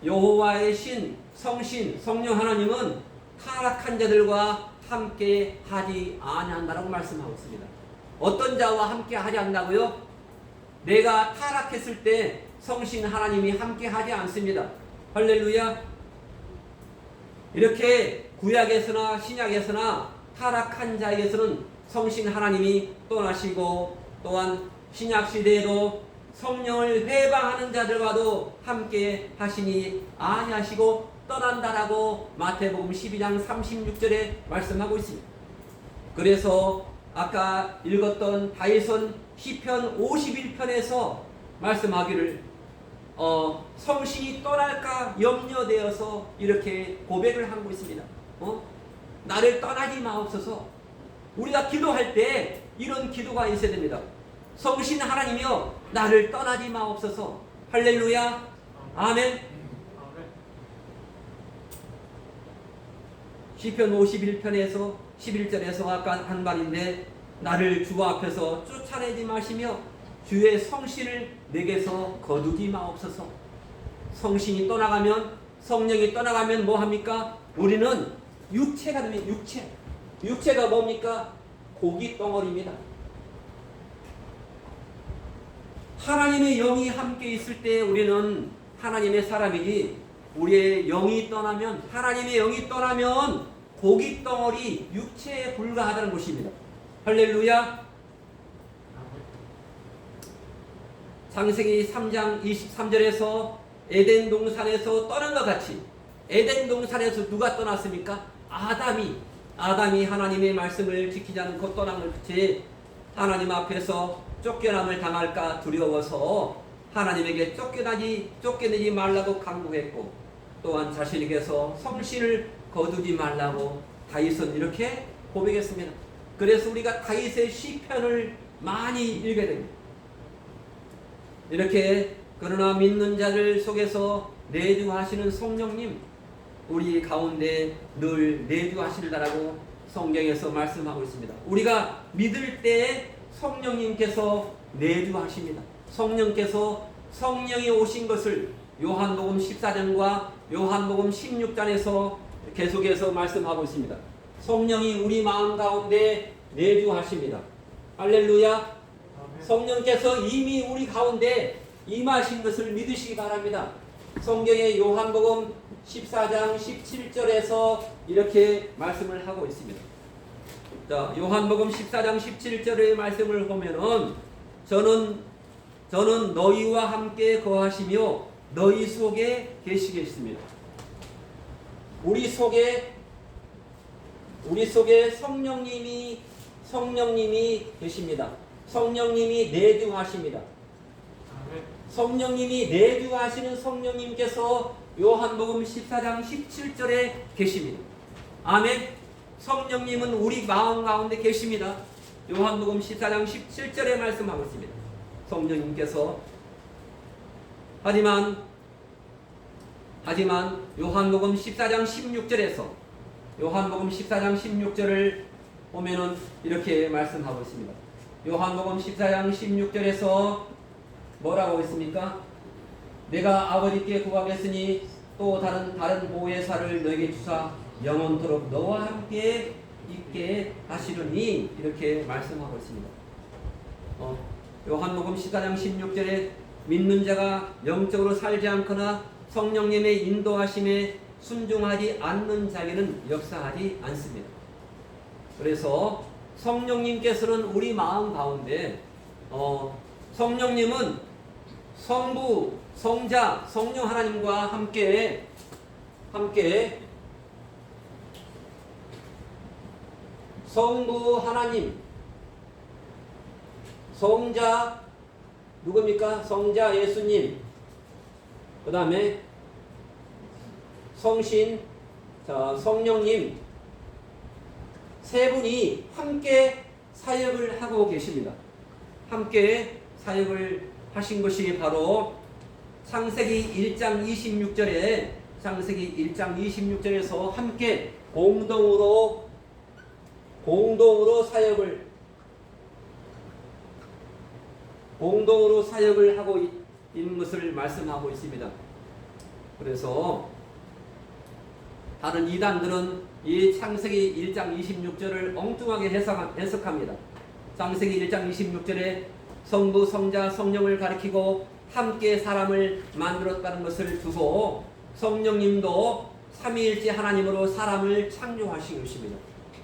여호와의 신, 성신, 성령 하나님은 타락한 자들과 함께 하지 아니한다라고 말씀하고 있습니다. 어떤 자와 함께 하지 않는다고요? 내가 타락했을 때 성신 하나님이 함께 하지 않습니다. 할렐루야. 이렇게 구약에서나 신약에서나 타락한 자에게서는 성신 하나님이 떠나시고, 또한 신약시대에도 성령을 회방하는 자들과도 함께 하시니 아니하시고 떠난다라고 마태복음 12장 36절에 말씀하고 있습니다. 그래서 아까 읽었던 다윗은 시편 51편에서 말씀하기를 성신이 떠날까 염려되어서 이렇게 고백을 하고 있습니다. 나를 떠나지 마옵소서. 우리가 기도할 때 이런 기도가 있어야 됩니다. 성신 하나님이여 나를 떠나지 마옵소서. 할렐루야. 아멘. 시편 51편에서 11절에서 아까 한 말인데, 나를 주 앞에서 쫓아내지 마시며 주의 성신을 내게서 거두지 마옵소서. 성신이 떠나가면, 성령이 떠나가면 뭐 합니까? 우리는 육체가 되면 육체가 뭡니까? 고기 덩어리입니다. 하나님의 영이 함께 있을 때 우리는 하나님의 사람이지, 우리의 영이 떠나면, 하나님의 영이 떠나면 고기 덩어리, 육체에 불과하다는 것입니다. 할렐루야. 창세기 3장 23절에서 에덴 동산에서 떠난 것 같이 에덴 동산에서 누가 떠났습니까? 아담이 하나님의 말씀을 지키지 않고 떠난 것이 하나님 앞에서 쫓겨남을 당할까 두려워서 하나님에게 쫓겨내지 말라고 강구했고 또한 자신에게서 성신을 거두지 말라고 다윗은 이렇게 고백했습니다. 그래서 우리가 다윗의 시편을 많이 읽게 됩니다. 이렇게 그러나 믿는 자들 속에서 내주하시는 성령님 우리 가운데 늘 내주하신다라고 성경에서 말씀하고 있습니다. 우리가 믿을 때 성령님께서 내주하십니다. 성령이 오신 것을 요한복음 14장과 요한복음 16장에서 계속해서 말씀하고 있습니다. 성령이 우리 마음 가운데 내주하십니다. 할렐루야. 성령께서 이미 우리 가운데 임하신 것을 믿으시기 바랍니다. 성경의 요한복음 14장 17절에서 이렇게 말씀을 하고 있습니다. 자, 요한복음 14장 17절의 말씀을 보면은 저는 너희와 함께 거하시며 너희 속에 계시겠습니다. 우리 속에 성령님이 계십니다. 성령님이 내주하십니다. 성령님이 내주하시는 성령님께서 요한복음 14장 17절에 계십니다. 아멘. 성령님은 우리 마음 가운데 계십니다. 요한복음 14장 17절에 말씀하고 있습니다. 성령님께서 하지만 요한복음 14장 16절을 보면은 이렇게 말씀하고 있습니다. 요한복음 14장 16절에서 뭐라고 했습니까? 내가 아버지께 구하겠으니 또 다른 보혜사를 너에게 주사 영원토록 너와 함께 있게 하시려니 이렇게 말씀하고 있습니다. 요한복음 14장 16절에 믿는 자가 영적으로 살지 않거나 성령님의 인도하심에 순종하지 않는 자에게는 역사하지 않습니다. 그래서 성령님께서는 우리 마음 가운데 성령님은 성부, 성자, 성령 하나님과 함께 성부 하나님, 성자 누굽니까? 성자 예수님, 그 다음에 성신, 성령님 세 분이 함께 사역을 하고 계십니다. 함께 사역을 하신 것이 바로 창세기 1장 26절에서 함께 공동으로 사역을 하고 있는 것을 말씀하고 있습니다. 그래서 다른 이단들은 이 창세기 1장 26절을 엉뚱하게 해석합니다. 창세기 1장 26절에 성부, 성자, 성령을 가리키고 함께 사람을 만들었다는 것을 두고 성령님도 삼위일체 하나님으로 사람을 창조하신 것입니다.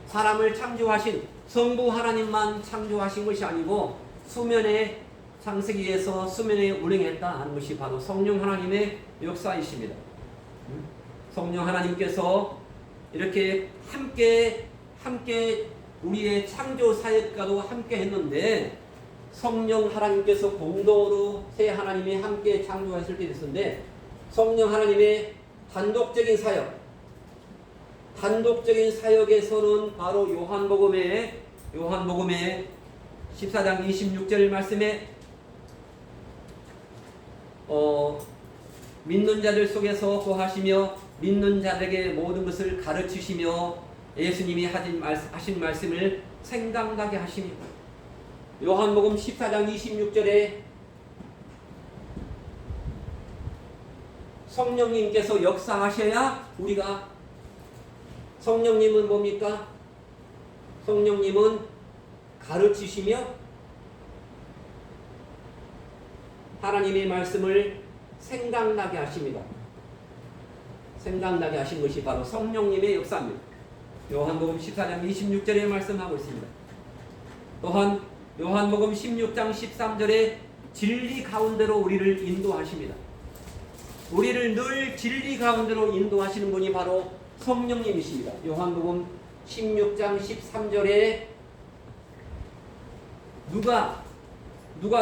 사람을 창조하신 성부 하나님만 창조하신 것이 아니고 수면에 창세기에서 수면에 운행했다 하는 것이 바로 성령 하나님의 역사이십니다. 성령 하나님께서 이렇게 함께 우리의 창조 사역과도 함께 했는데 성령 하나님께서 공동으로 세 하나님이 함께 창조했을 때 됐었는데 성령 하나님의 단독적인 사역에서는 바로 요한복음의 14장 26절 말씀에 믿는 자들 속에서 거하시며 믿는 자들에게 모든 것을 가르치시며 예수님이 하신 말씀을 생각나게 하십니다. 요한복음 14장 26절에 성령님께서 역사하셔야 우리가 성령님은 뭡니까? 성령님은 가르치시며 하나님의 말씀을 생각나게 하십니다. 생각나게 하신 것이 바로 성령님의 역사입니다. 요한복음 14장 26절에 말씀하고 있습니다. 또한 요한복음 16장 13절에 진리 가운데로 우리를 인도하십니다. 우리를 늘 진리 가운데로 인도하시는 분이 바로 성령님이십니다. 요한복음 16장 13절에 누가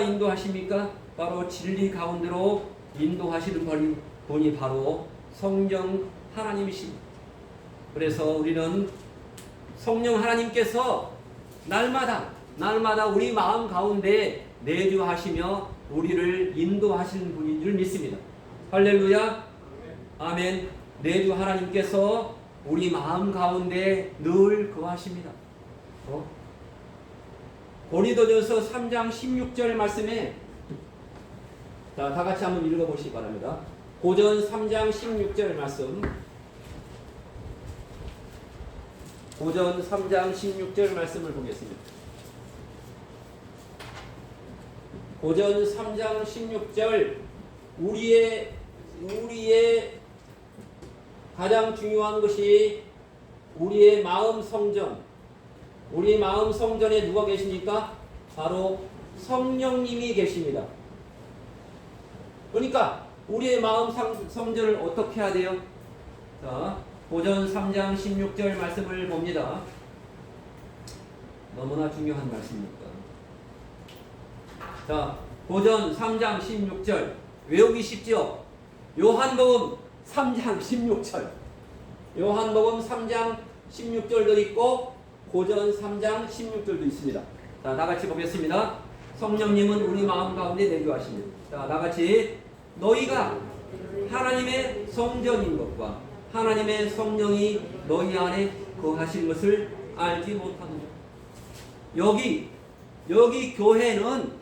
인도하십니까? 바로 진리 가운데로 인도하시는 분이 바로 성령 하나님이십니다. 그래서 우리는 성령 하나님께서 날마다 우리 마음 가운데 내주하시며 우리를 인도하시는 분인 줄 믿습니다. 할렐루야. 아멘. 내주 하나님께서 우리 마음 가운데 늘 거하십니다. 고린도전서 3장 16절 말씀에 자, 다 같이 한번 읽어보시기 바랍니다. 고전 3장 16절 말씀. 고전 3장 16절 말씀을 보겠습니다. 고전 3장 16절 우리의 가장 중요한 것이 우리의 마음 성전. 우리 마음 성전에 누가 계십니까? 바로 성령님이 계십니다. 그러니까 우리의 마음 성전을 어떻게 해야 돼요? 자, 고전 3장 16절 말씀을 봅니다. 너무나 중요한 말씀입니다. 자, 고전 3장 16절 외우기 쉽죠? 요한복음 3장 16절 요한복음 3장 16절도 있고 고전 3장 16절도 있습니다. 자, 다같이 보겠습니다. 성령님은 우리 마음 가운데 내주하십니다. 자, 다같이 너희가 하나님의 성전인 것과 하나님의 성령이 너희 안에 거하신 것을 알지 못하느냐. 여기 교회는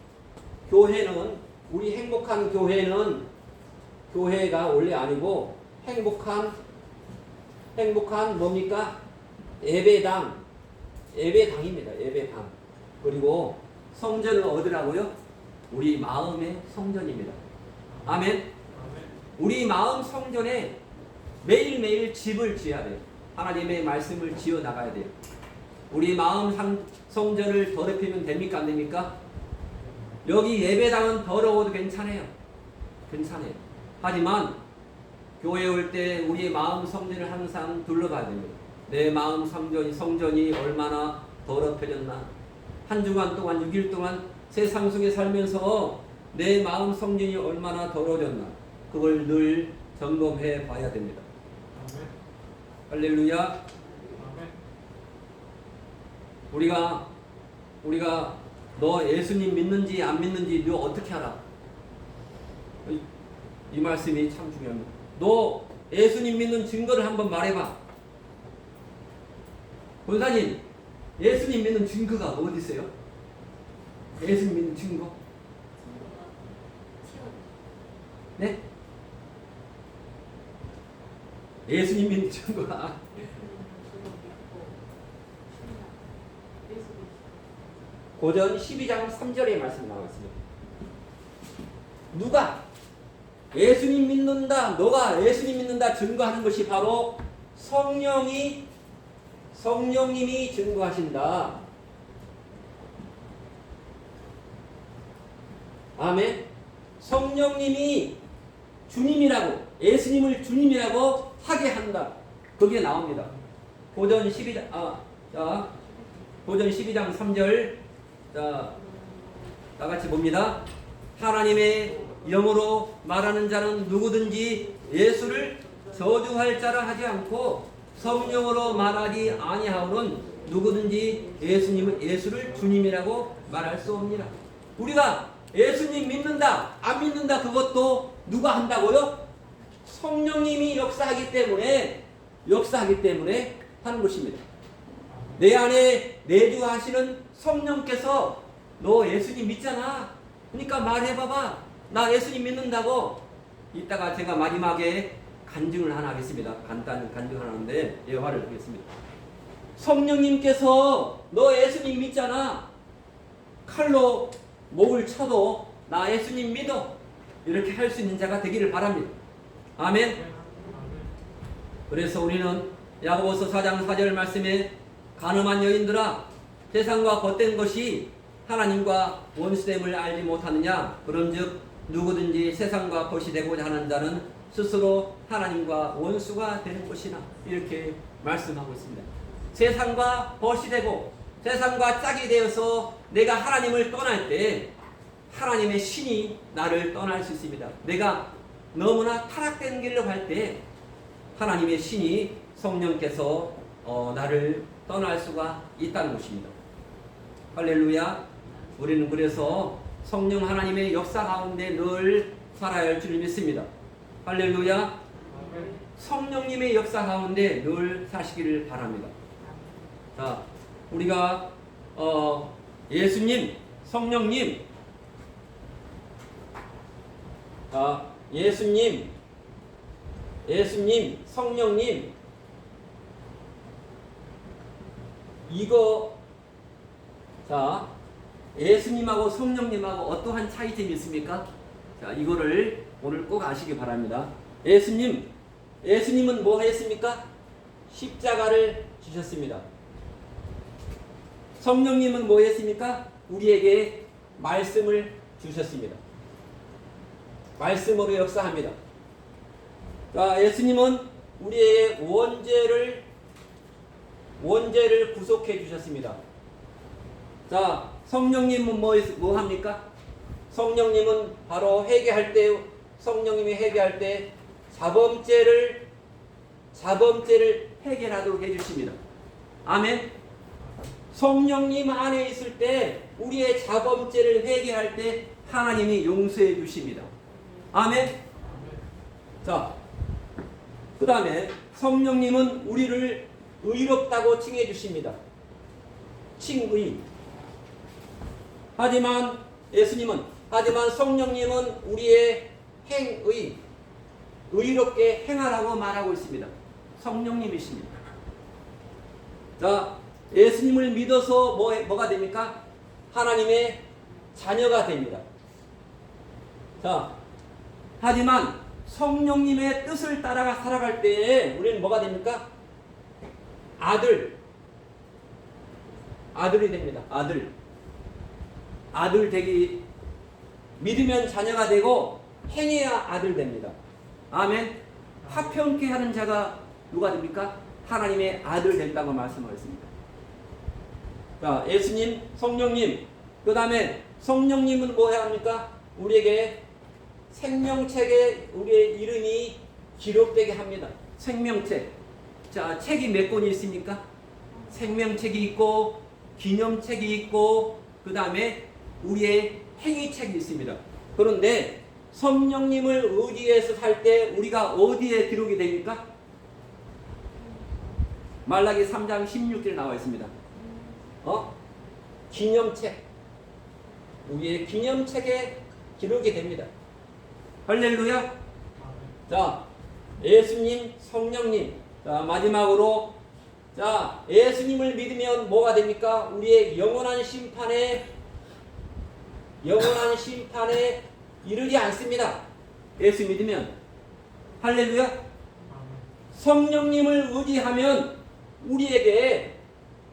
우리 행복한 교회가 원래 아니고 행복한 뭡니까? 예배당입니다. 예배당. 그리고 성전은 어디라고요? 우리 마음의 성전입니다. 아멘. 우리 마음 성전에 매일매일 집을 지어야 돼요. 하나님의 말씀을 지어 나가야 돼요. 우리 마음 성전을 더럽히면 됩니까? 안 됩니까? 여기 예배당은 더러워도 괜찮아요. 하지만 교회에 올 때 우리의 마음 성전을 항상 둘러봐야 됩니다. 내 마음 성전이 얼마나 더럽혀졌나. 한 주간 동안 6일 동안 세상 속에 살면서 내 마음 성전이 얼마나 더러워졌나. 그걸 늘 점검해 봐야 됩니다. 아멘. 할렐루야. 아멘. 우리가 너 예수님 믿는지 안 믿는지 너 어떻게 알아? 이 말씀이 참 중요합니다. 너 예수님 믿는 증거를 한번 말해봐. 권사님, 예수님 믿는 증거가 어디 있어요? 예수님 믿는 증거? 네? 예수님 믿는 증거가 고전 12장 3절의 말씀 나와 있습니다. 누가 예수님 믿는다, 너가 예수님 믿는다 증거하는 것이 바로 성령님이 증거하신다. 아멘. 성령님이 주님이라고, 예수님을 주님이라고 하게 한다. 그게 나옵니다. 고전 12장, 고전 12장 3절. 자, 다 같이 봅니다. 하나님의 영으로 말하는 자는 누구든지 예수를 저주할 자라 하지 않고 성령으로 말하지 아니하오는 누구든지 예수를 주님이라고 말할 수 없느니라. 우리가 예수님 믿는다, 안 믿는다 그것도 누가 한다고요? 성령님이 역사하기 때문에 하는 것입니다. 내 안에 내주하시는 성령께서 너 예수님 믿잖아. 그러니까 말해봐봐. 나 예수님 믿는다고. 이따가 제가 마지막에 간증을 하나 하겠습니다. 간단한 간증 하나 하는데 예화를 하겠습니다. 성령님께서 너 예수님 믿잖아. 칼로 목을 쳐도 나 예수님 믿어. 이렇게 할 수 있는 자가 되기를 바랍니다. 아멘. 그래서 우리는 야고보서 4장 4절 말씀에 간음한 여인들아 세상과 겉된 것이 하나님과 원수됨을 알지 못하느냐. 그런즉 누구든지 세상과 벗이 되고자 하는 자는 스스로 하나님과 원수가 되는 것이나 이렇게 말씀하고 있습니다. 세상과 벗이 되고 세상과 짝이 되어서 내가 하나님을 떠날 때 하나님의 신이 나를 떠날 수 있습니다. 내가 너무나 타락된 길로 갈 때 하나님의 신이 성령께서 나를 떠날 수가 있다는 것입니다. 할렐루야. 우리는 그래서 성령 하나님의 역사 가운데 늘 살아야 할 줄 믿습니다. 할렐루야. 성령님의 역사 가운데 늘 사시기를 바랍니다. 자, 우리가 예수님, 성령님, 예수님, 성령님, 이거, 자, 예수님하고 성령님하고 어떠한 차이점이 있습니까? 자, 이거를 오늘 꼭 아시기 바랍니다. 예수님은 뭐 했습니까? 십자가를 주셨습니다. 성령님은 뭐 했습니까? 우리에게 말씀을 주셨습니다. 말씀으로 역사합니다. 자, 예수님은 우리의 원죄를 구속해 주셨습니다. 자, 성령님은 뭐 합니까? 성령님은 바로 성령님이 회개할 때 자범죄를 해결하도록 해주십니다. 아멘. 성령님 안에 있을 때 우리의 자범죄를 회개할 때 하나님이 용서해 주십니다. 아멘. 자, 그 다음에 성령님은 우리를 의롭다고 칭해 주십니다. 칭의. 하지만 성령님은 우리의 행의, 의롭게 행하라고 말하고 있습니다. 성령님이십니다. 자, 예수님을 믿어서 뭐가 됩니까? 하나님의 자녀가 됩니다. 자, 하지만 성령님의 뜻을 따라가 살아갈 때에 우리는 뭐가 됩니까? 아들이 됩니다. 아들 되기, 믿으면 자녀가 되고 행해야 아들 됩니다. 아멘. 화평케 하는 자가 누가 됩니까? 하나님의 아들 된다고 말씀하셨습니다. 자, 예수님, 성령님, 그 다음에 성령님은 뭐 해야 합니까? 우리에게 생명책에 우리의 이름이 기록되게 합니다. 생명책. 자, 책이 몇 권이 있습니까? 생명책이 있고 기념책이 있고 그 다음에 우리의 행위책이 있습니다. 그런데 성령님을 의지해서 살 때 우리가 어디에 기록이 됩니까? 말라기 3장 16절에 나와 있습니다. 기념책. 우리의 기념책에 기록이 됩니다. 할렐루야. 자, 예수님, 성령님. 자, 마지막으로, 자, 예수님을 믿으면 뭐가 됩니까? 우리의 영원한 심판에 이르지 않습니다. 예수 믿으면. 할렐루야. 성령님을 의지하면 우리에게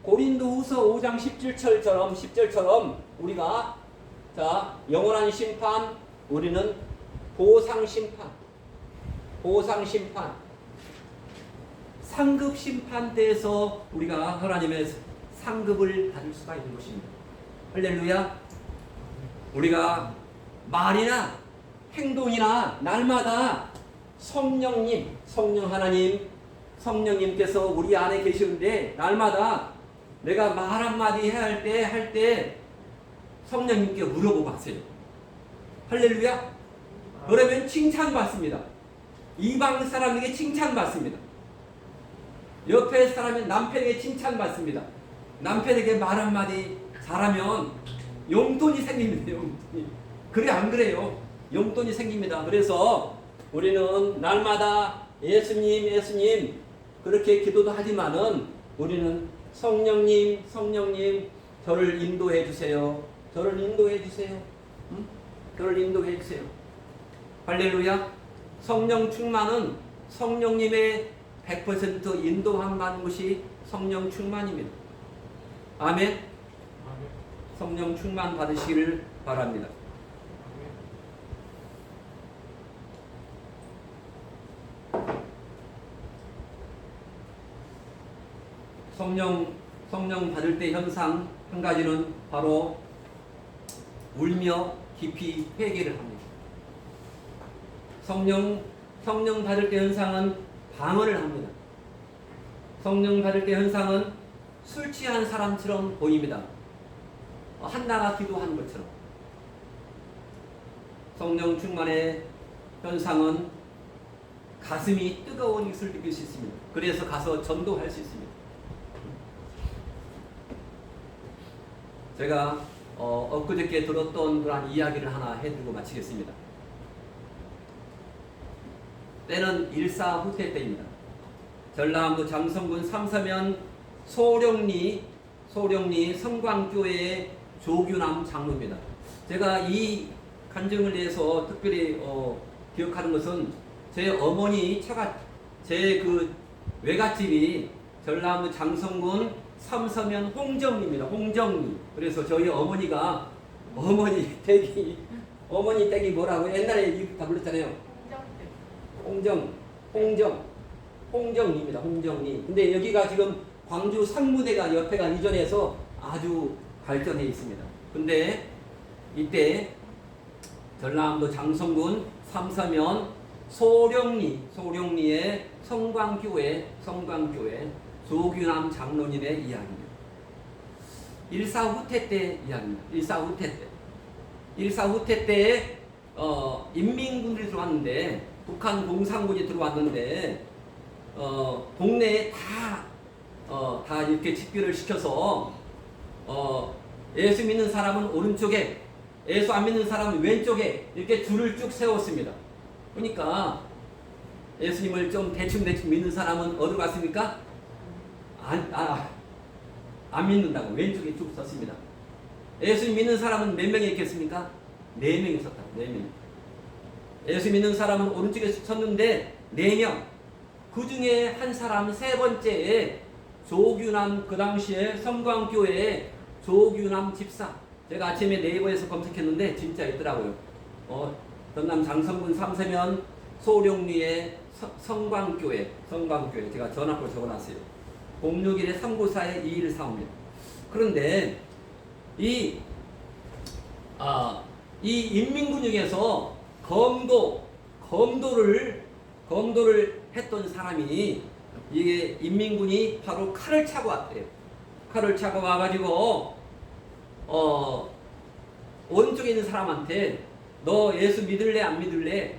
고린도후서 5장 10절처럼 우리가, 자, 영원한 심판, 우리는 보상 심판, 상급 심판대에서 우리가 하나님의 상급을 받을 수가 있는 것입니다. 할렐루야. 우리가 말이나 행동이나 날마다 성령 하나님, 성령님께서 우리 안에 계시는데 날마다 내가 말 한마디 해야 할 때 성령님께 물어보고 하세요. 할렐루야. 그러면 칭찬받습니다. 이방 사람에게 칭찬받습니다. 옆에 사람은 남편에게 칭찬받습니다. 남편에게 말 한마디 잘하면 용돈이 생깁니다. 용돈이. 그래 안 그래요? 용돈이 생깁니다. 그래서 우리는 날마다 예수님 그렇게 기도도 하지만은 우리는 성령님 저를 인도해 주세요. 저를 인도해 주세요. 할렐루야. 성령 충만은 성령님의 100% 인도함 받는 것이 성령 충만입니다. 아멘. 성령 충만 받으시기를 바랍니다. 성령 받을 때 현상 한 가지는 바로 울며 깊이 회개를 합니다. 성령 받을 때 현상은 방언을 합니다. 성령 받을 때 현상은 술 취한 사람처럼 보입니다. 한나가 기도한 것처럼. 성령 충만의 현상은 가슴이 뜨거운 것을 느낄 수 있습니다. 그래서 가서 전도할 수 있습니다. 제가 엊그저께 들었던 그런 이야기를 하나 해드리고 마치겠습니다. 때는 일사후퇴 때입니다. 전라남도 장성군 삼서면 소령리 성광교회의 조규남 장로입니다. 제가 이 간증을 위해서 특별히 기억하는 것은 제 어머니 제 그 외갓집이 전라남도 장성군 삼서면 홍정리입니다. 홍정리. 그래서 저희 어머니가 어머니 댁이 뭐라고 옛날에 다 불렀잖아요. 홍정리입니다. 홍정리. 근데 여기가 지금 광주 상무대가 옆에가 이전해서 아주 발전해 있습니다. 근데 이때 전라남도 장성군 삼서면 소령리의 성광교회 조규남 장로님의 이야기입니다. 일사후퇴 때 이야기입니다. 일사후퇴 때 인민군들이 들어왔는데 북한 공산군이 들어왔는데 동네에 다 이렇게 집결을 시켜서 예수 믿는 사람은 오른쪽에 예수 안 믿는 사람은 왼쪽에 이렇게 줄을 쭉 세웠습니다. 그러니까 예수님을 좀 대충 믿는 사람은 어디로 갔습니까? 안 믿는다고 왼쪽에 쭉 섰습니다. 예수님 믿는 사람은 몇 명이 있겠습니까? 4명이 섰다고. 4명. 예수 믿는 사람은 오른쪽에 섰는데 4명. 그 중에 한 사람 세 번째에 조규남, 그 당시에 성광교회의 조규남 집사. 제가 아침에 네이버에서 검색했는데 진짜 있더라고요. 전남 장성군 삼서면 소령리의 성광교회 제가 전화번호 적어놨어요. 061-394-2145입니다. 그런데 이 인민군역에서 검도를 했던 사람이 이게 인민군이 바로 칼을 차고 왔대요. 칼을 차고 와가지고 오른쪽에 있는 사람한테 너 예수 믿을래 안 믿을래?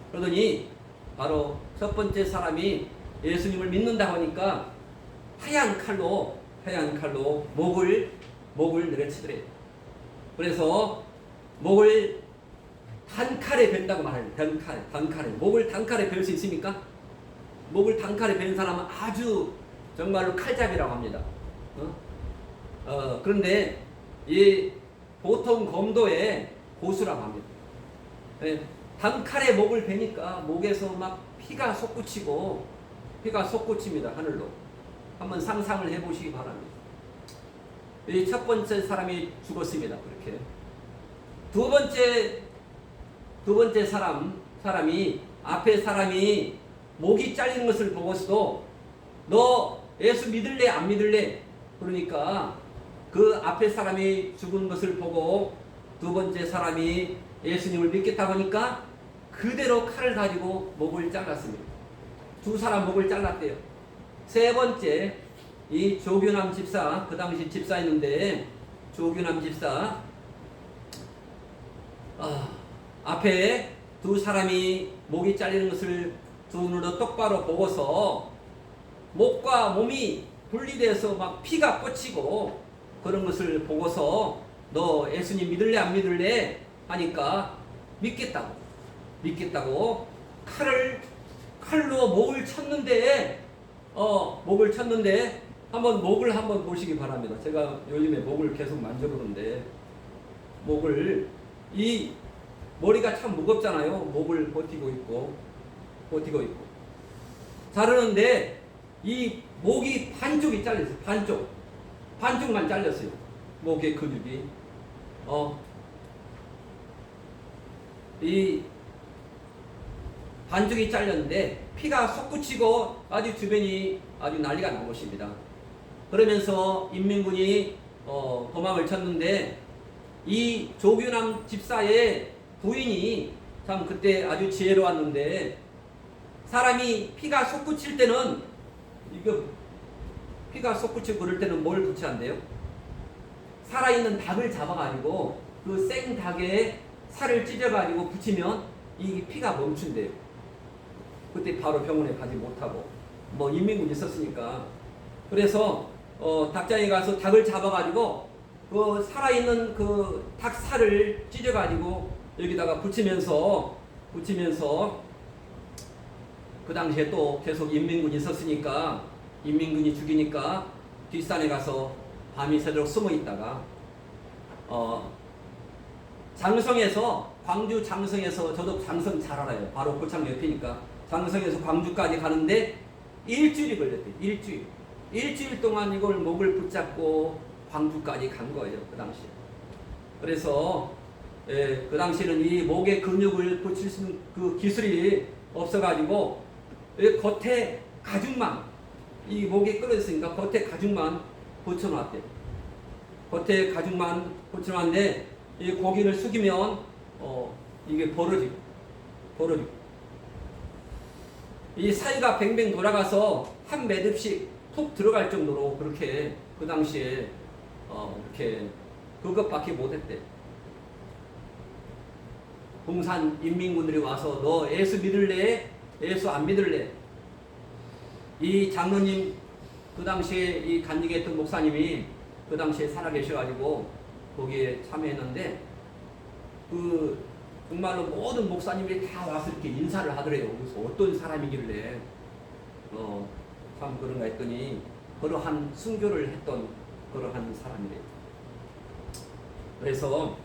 그러더니 바로 첫 번째 사람이 예수님을 믿는다고 하니까 하얀 칼로 목을 내려치더래요. 그래서 목을 단칼에 벤다고 말해요. 단칼에. 목을 단칼에 벨 수 있습니까? 목을 단칼에 벤 사람은 아주 정말로 칼잡이라고 합니다. 그런데 이 보통 검도의 고수라고 합니다. 네, 단칼에 목을 베니까 목에서 막 피가 솟구칩니다. 하늘로. 한번 상상을 해보시기 바랍니다. 이 첫 번째 사람이 죽었습니다. 그렇게. 두 번째 사람이 앞에 사람이 목이 잘리는 것을 보고서도 너 예수 믿을래 안 믿을래? 그러니까 그 앞에 사람이 죽은 것을 보고 두 번째 사람이 예수님을 믿겠다 보니까 그대로 칼을 가지고 목을 잘랐습니다. 두 사람 목을 잘랐대요. 세 번째 이 조규남 집사, 그 당시 집사였는데 조규남 집사 앞에 두 사람이 목이 잘리는 것을 두 눈으로 똑바로 보고서 목과 몸이 분리돼서 막 피가 꽂히고 그런 것을 보고서 너 예수님 믿을래 안 믿을래? 하니까 믿겠다고 칼로 목을 쳤는데 목을 한번 보시기 바랍니다. 제가 요즘에 목을 계속 만져보는데 이 머리가 참 무겁잖아요. 목을 버티고 있고 자르는데 이 목이 반쪽이 잘렸어요. 반쪽만 잘렸어요. 목의 근육이 이 반쪽이 잘렸는데 피가 솟구치고 아주 주변이 아주 난리가 난 것입니다. 그러면서 인민군이 도망을 쳤는데 이 조규남 집사의 부인이 참 그때 아주 지혜로웠는데, 사람이 피가 솟구칠 때는 이거 피가 솟구치고 그럴 때는 뭘 붙여야 한대요? 살아있는 닭을 잡아가지고 그 생닭에 살을 찢어가지고 붙이면 이 피가 멈춘대요. 그때 바로 병원에 가지 못하고 뭐 인민군이 있었으니까. 그래서 닭장에 가서 닭을 잡아가지고 그 살아있는 그 닭 살을 찢어가지고 여기다가 붙이면서 그 당시에 또 계속 인민군이 있었으니까 인민군이 죽이니까 뒷산에 가서 밤이 새도록 숨어 있다가 장성에서, 광주 장성에서, 저도 장성 잘 알아요. 바로 고창 옆이니까 장성에서 광주까지 가는데 일주일이 걸렸대요. 일주일 동안 이걸 목을 붙잡고 광주까지 간 거예요. 그 당시에. 그래서 그 당시에는 이 목에 근육을 붙일 수 있는 그 기술이 없어가지고 겉에 가죽만, 이 목에 끌어졌으니까 겉에 가죽만 붙여놨대요. 겉에 가죽만 붙여놨는데 이 고기를 숙이면 이게 벌어지고 이 사이가 뱅뱅 돌아가서 한 매듭씩 푹 들어갈 정도로 그렇게 그 당시에 이렇게 그것밖에 못했대. 봉산 인민군들이 와서 너 예수 믿을래? 예수 안 믿을래? 이 장로님, 그 당시에 이 간직에 했던 목사님이 그 당시에 살아계셔가지고 거기에 참여했는데, 그 정말로 모든 목사님들이 다 와서 이렇게 인사를 하더래요. 그래서 어떤 사람이길래 참 그런가 했더니 그러한 순교를 했던 그러한 사람이래요. 그래서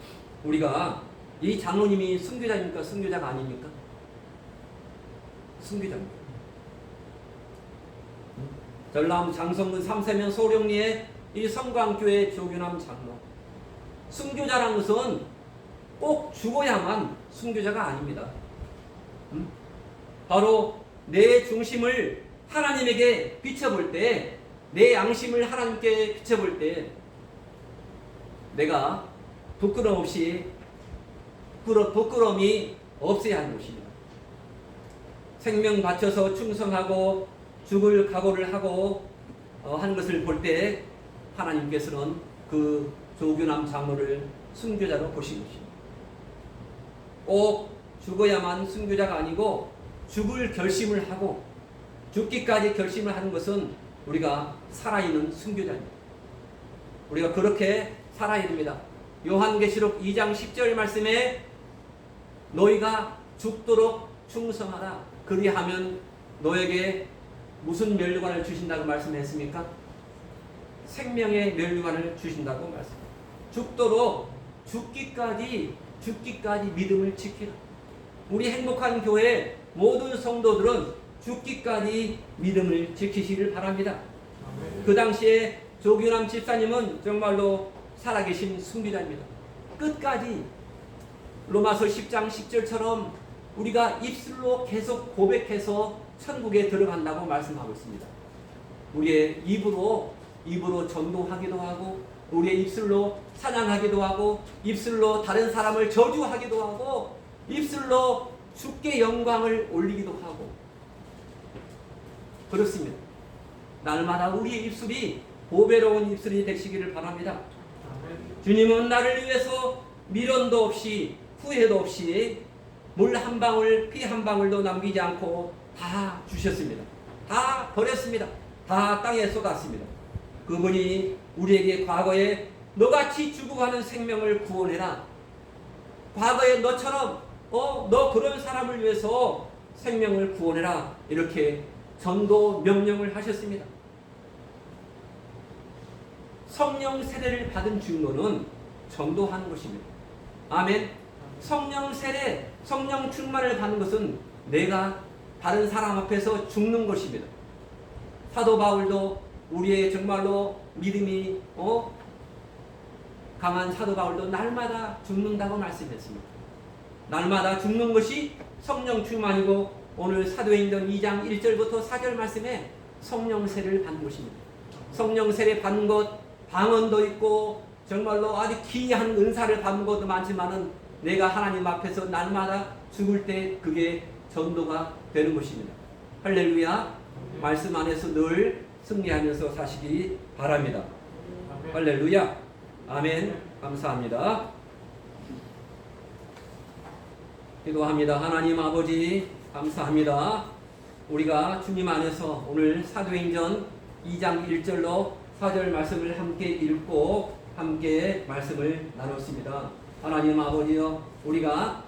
우리가 이 장로님이 순교자입니까? 순교자가 아닙니까? 순교자입니다. 전남 장성군 삼세면 소룡리의 이 성광교회 조규남 장로, 순교자라는 것은 꼭 죽어야만 순교자가 아닙니다. 바로 내 중심을 하나님에게 비춰볼 때, 내 양심을 하나님께 비춰볼 때 내가 부끄러움이 없어야 하는 것입니다. 생명 바쳐서 충성하고 죽을 각오를 하고 하는 것을 볼 때 하나님께서는 그 조규남 장로를 순교자로 보신 것입니다. 꼭 죽어야만 순교자가 아니고 죽을 결심을 하고 죽기까지 결심을 하는 것은 우리가 살아있는 순교자입니다. 우리가 그렇게 살아야 됩니다. 요한계시록 2장 10절 말씀에 너희가 죽도록 충성하라. 그리하면 너에게 무슨 면류관을 주신다고 말씀했습니까? 생명의 면류관을 주신다고 말씀합니다. 죽도록 죽기까지 믿음을 지키라. 우리 행복한 교회 모든 성도들은 죽기까지 믿음을 지키시길 바랍니다. 그 당시에 조규남 집사님은 정말로 살아계신 순교자입니다. 끝까지 로마서 10장 10절처럼 우리가 입술로 계속 고백해서 천국에 들어간다고 말씀하고 있습니다. 우리의 입으로 전도하기도 하고, 우리의 입술로 찬양하기도 하고, 입술로 다른 사람을 저주하기도 하고, 입술로 주께 영광을 올리기도 하고 그렇습니다. 날마다 우리의 입술이 보배로운 입술이 되시기를 바랍니다. 주님은 나를 위해서 미련도 없이 후회도 없이 물 한 방울, 피 한 방울도 남기지 않고 다 주셨습니다. 다 버렸습니다. 다 땅에 쏟았습니다. 그분이 우리에게 과거에 너같이 죽어가는 생명을 구원해라. 과거에 너처럼 너 그런 사람을 위해서 생명을 구원해라. 이렇게 전도 명령을 하셨습니다. 성령 세례를 받은 증거는 전도하는 것입니다. 아멘. 성령 세례, 성령 충만을 받는 것은 내가 다른 사람 앞에서 죽는 것입니다. 사도 바울도 우리의 정말로 믿음이 강한 사도 바울도 날마다 죽는다고 말씀했습니다. 날마다 죽는 것이 성령 충만이고 오늘 사도행전 2장 1절부터 4절 말씀에 성령 세례를 받는 것입니다. 성령 세례 받는 것, 방언도 있고 정말로 아주 귀한 은사를 받는 것도 많지만은 내가 하나님 앞에서 날마다 죽을 때 그게 전도가 되는 것입니다. 할렐루야. 말씀 안에서 늘 승리하면서 사시기 바랍니다. 할렐루야. 아멘. 감사합니다. 기도합니다. 하나님 아버지 감사합니다. 우리가 주님 안에서 오늘 사도행전 2장 1절로 4절 말씀을 함께 읽고 함께 말씀을 나눴습니다. 하나님 아버지여, 우리가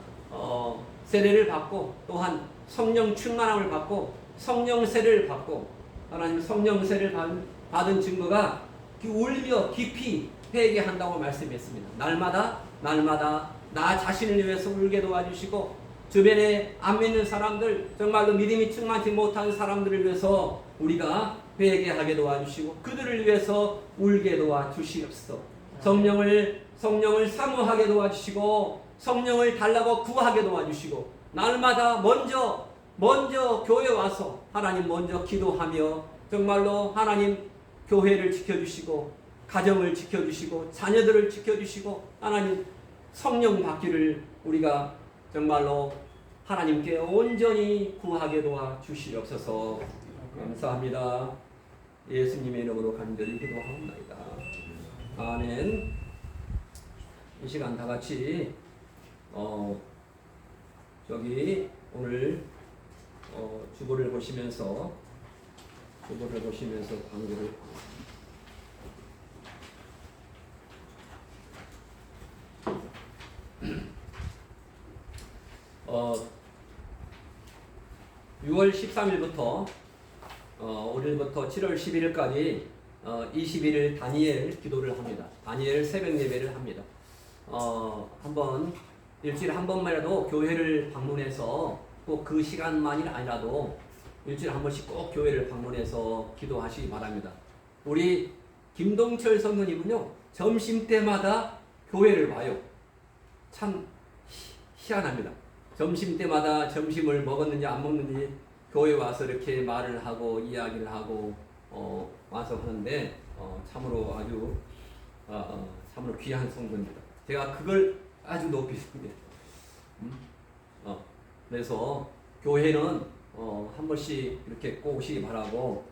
세례를 받고 또한 성령 충만함을 받고 성령 세례를 받고 하나님 성령 세례를 받은 증거가 울며 깊이 회개한다고 말씀했습니다. 날마다 나 자신을 위해서 울게 도와주시고 주변에 안 믿는 사람들, 정말로 믿음이 충만치 못한 사람들을 위해서 우리가 회개하게 도와주시고 그들을 위해서 울게 도와주시옵소서. 성령을 사모하게 도와주시고 성령을 달라고 구하게 도와주시고 날마다 먼저 교회 와서 하나님 먼저 기도하며 정말로 하나님 교회를 지켜주시고 가정을 지켜주시고 자녀들을 지켜주시고 하나님 성령 받기를 우리가 정말로 하나님께 온전히 구하게 도와주시옵소서. 감사합니다. 예수님의 이름으로 간절히 기도하옵나이다. 아멘. 이 시간 다 같이 오늘 주보를 보시면서 광고를 6월 13일부터 오늘부터 7월 11일까지 21일 다니엘 기도를 합니다. 다니엘 새벽 예배를 합니다. 한번 일주일에 한 번만이라도 교회를 방문해서 꼭 그 시간만이 아니라도 일주일에 한 번씩 꼭 교회를 방문해서 기도하시기 바랍니다. 우리 김동철 성도님은요, 점심 때마다 교회를 와요. 참 희한합니다. 점심 때마다 점심을 먹었는지 안 먹는지 교회 와서 이렇게 말을 하고 이야기를 하고 와서 하는데 참으로 아주 참으로 귀한 성도입니다. 제가 그걸 아주 높이 씁니다. 그래서 교회는 한 번씩 이렇게 꼭 오시기 바라고,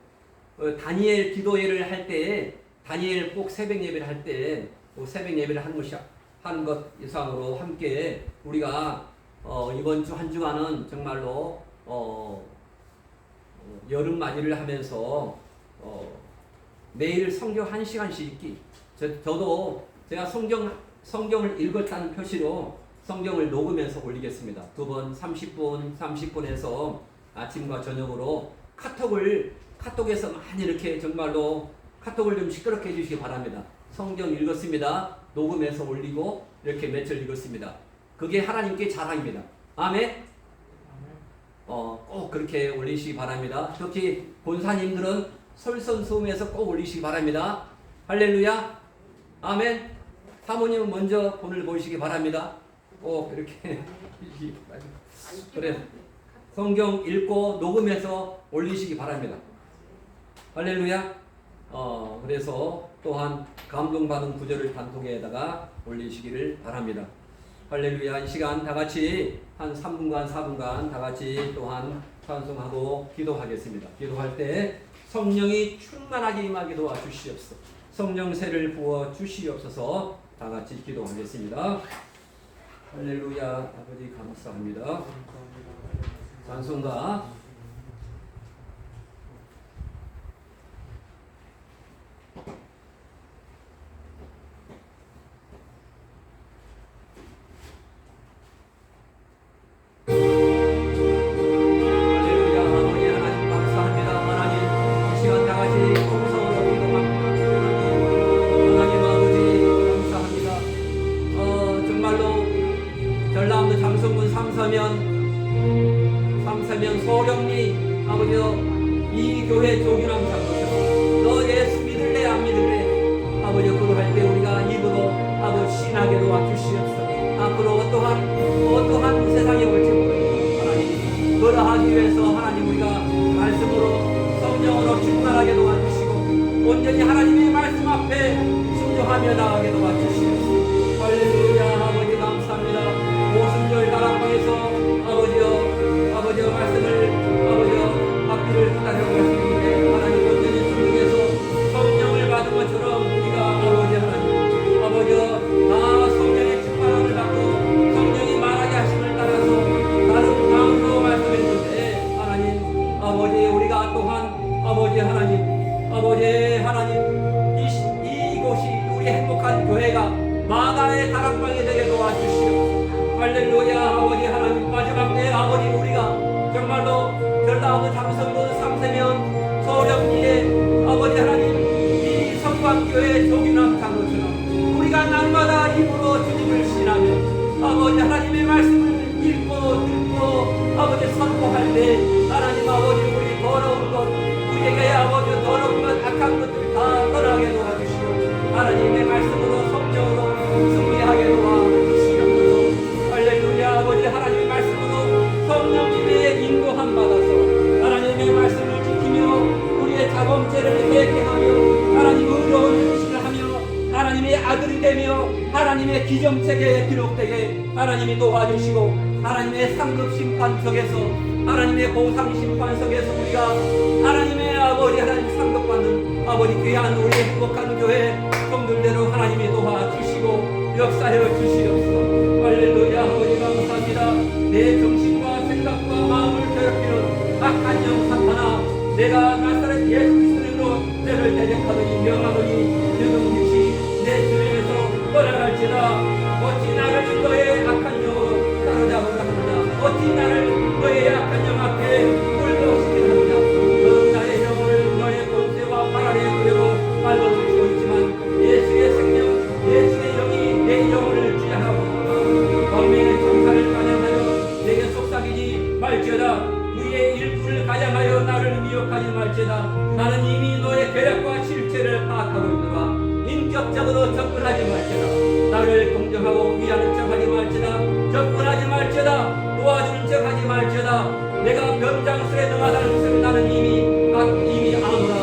다니엘 기도회를 할 때, 다니엘 꼭 새벽 예배를 할 때 새벽 예배를 하는 것 이상으로 함께 우리가 이번 주 한 주간은 정말로 여름 맞이를 하면서 매일 성경 1시간씩 읽기. 저도 제가 성경을 읽었다는 표시로 성경을 녹음해서 올리겠습니다. 2번 30분에서 아침과 저녁으로 카톡에서 많이 이렇게 정말로 카톡을 좀 시끄럽게 해주시기 바랍니다. 성경 읽었습니다. 녹음해서 올리고 이렇게 며칠 읽었습니다. 그게 하나님께 자랑입니다. 아멘. 꼭 그렇게 올리시기 바랍니다. 특히 본사님들은 솔선수범해서 꼭 올리시기 바랍니다. 할렐루야. 아멘. 사모님은 먼저 본을 보시기 바랍니다. 꼭 이렇게 그래 성경 읽고 녹음해서 올리시기 바랍니다. 할렐루야. 그래서 또한 감동받은 구절을 단톡에다가 올리시기를 바랍니다. 할렐루야. 이 시간 다 같이 한 3분간 4분간 다 같이 또한 찬송하고 기도하겠습니다. 기도할 때 성령이 충만하게 임하게 도와주시옵소서. 성령 세를 부어 주시옵소서. 다 같이 기도하겠습니다. 할렐루야. 아버지 감사합니다. 찬송가 삼사면 소령 하나님의 말씀 앞에 순종하며 나아가게 도와주시옵소서. 할렐루야. 아버지 감사합니다. 오순절 다락방에서 아버지여 말씀을 받기를 기다리고 있습니다. 하나님 온전히 순종해서 성령을 받은 것처럼 우리가 아버지 하나님 다 성령의 충만함을 받고 성령이 말하게 하심을 따라서 다른 마음으로 말씀했는데 하나님 우리가 또한 이곳이 우리 행복한 교회가 마다의 다락방이 되게 도와주시옵소서. 할렐루야. 아버지 하나님 마지막 때 우리가 정말로 전라도 장성군 3세면 소령리에 아버지 하나님 이 성광교회 조기남 장로처럼 우리가 날마다 입으로 주님을 신하며 아버지 하나님의 말씀을 읽고 듣고 아버지 선포할 때 하나님 우리 더러운 것 우리에게 더러운 것 악한 것들 다 떠나게 도와주시오. 하나님의 말씀으로 성령으로 승리하게 도와주시옵소서. 할렐루야. 아버지 하나님의 말씀으로 성령님의 인도함 받아서 하나님의 말씀을 지키며 우리의 자범죄를 회개하며 하나님 의로운 행실을 하며 하나님의 아들이 되며 하나님의 기정책에 기록되게 하나님이 도와주시고 하나님의 상급 심판석에서 하나님의 보상 심판석에서 우리가 하나님의 하나님 상급받는 귀한 우리 행복한 교회 성들대로 하나님이 도와주시고 역사해 주시옵소서. 할렐루야. 아버지 감사합니다. 내 정신과 생각과 마음을 괴롭히는 악한 영 사탄아 내가 나사렛 예수 그리스도로 때를 대적하더니 명하더니 지금 즉시 내 주변에서 떠나갈지라. 어찌 나를 너의 악한 영으로 사로잡으려 하느냐. 어찌 나를 너의 악한 영 앞에 꼴보시게 하느냐. 나의 영혼을 너의 권세와 발 아래 그대로 발라주시고 있지만 예수의 생명 예수의 영이 내 영혼을 주장하고 범인의 정사를 가장하여 내게 속삭이지 말지어다. 우리의 일꾼을 가장하여 나를 미혹하지 말지어다. 나는 이미 너의 계략과 실체를 파악하고 있노라. 인격적으로 접근하지 말지어다. 나를 공정하고 위하는 척하지 말지어다. 접근하지 말지어다. 도와주는 척하지 말지어다. 내가 변장술에 능하다는 것을 나는 이미 아노라.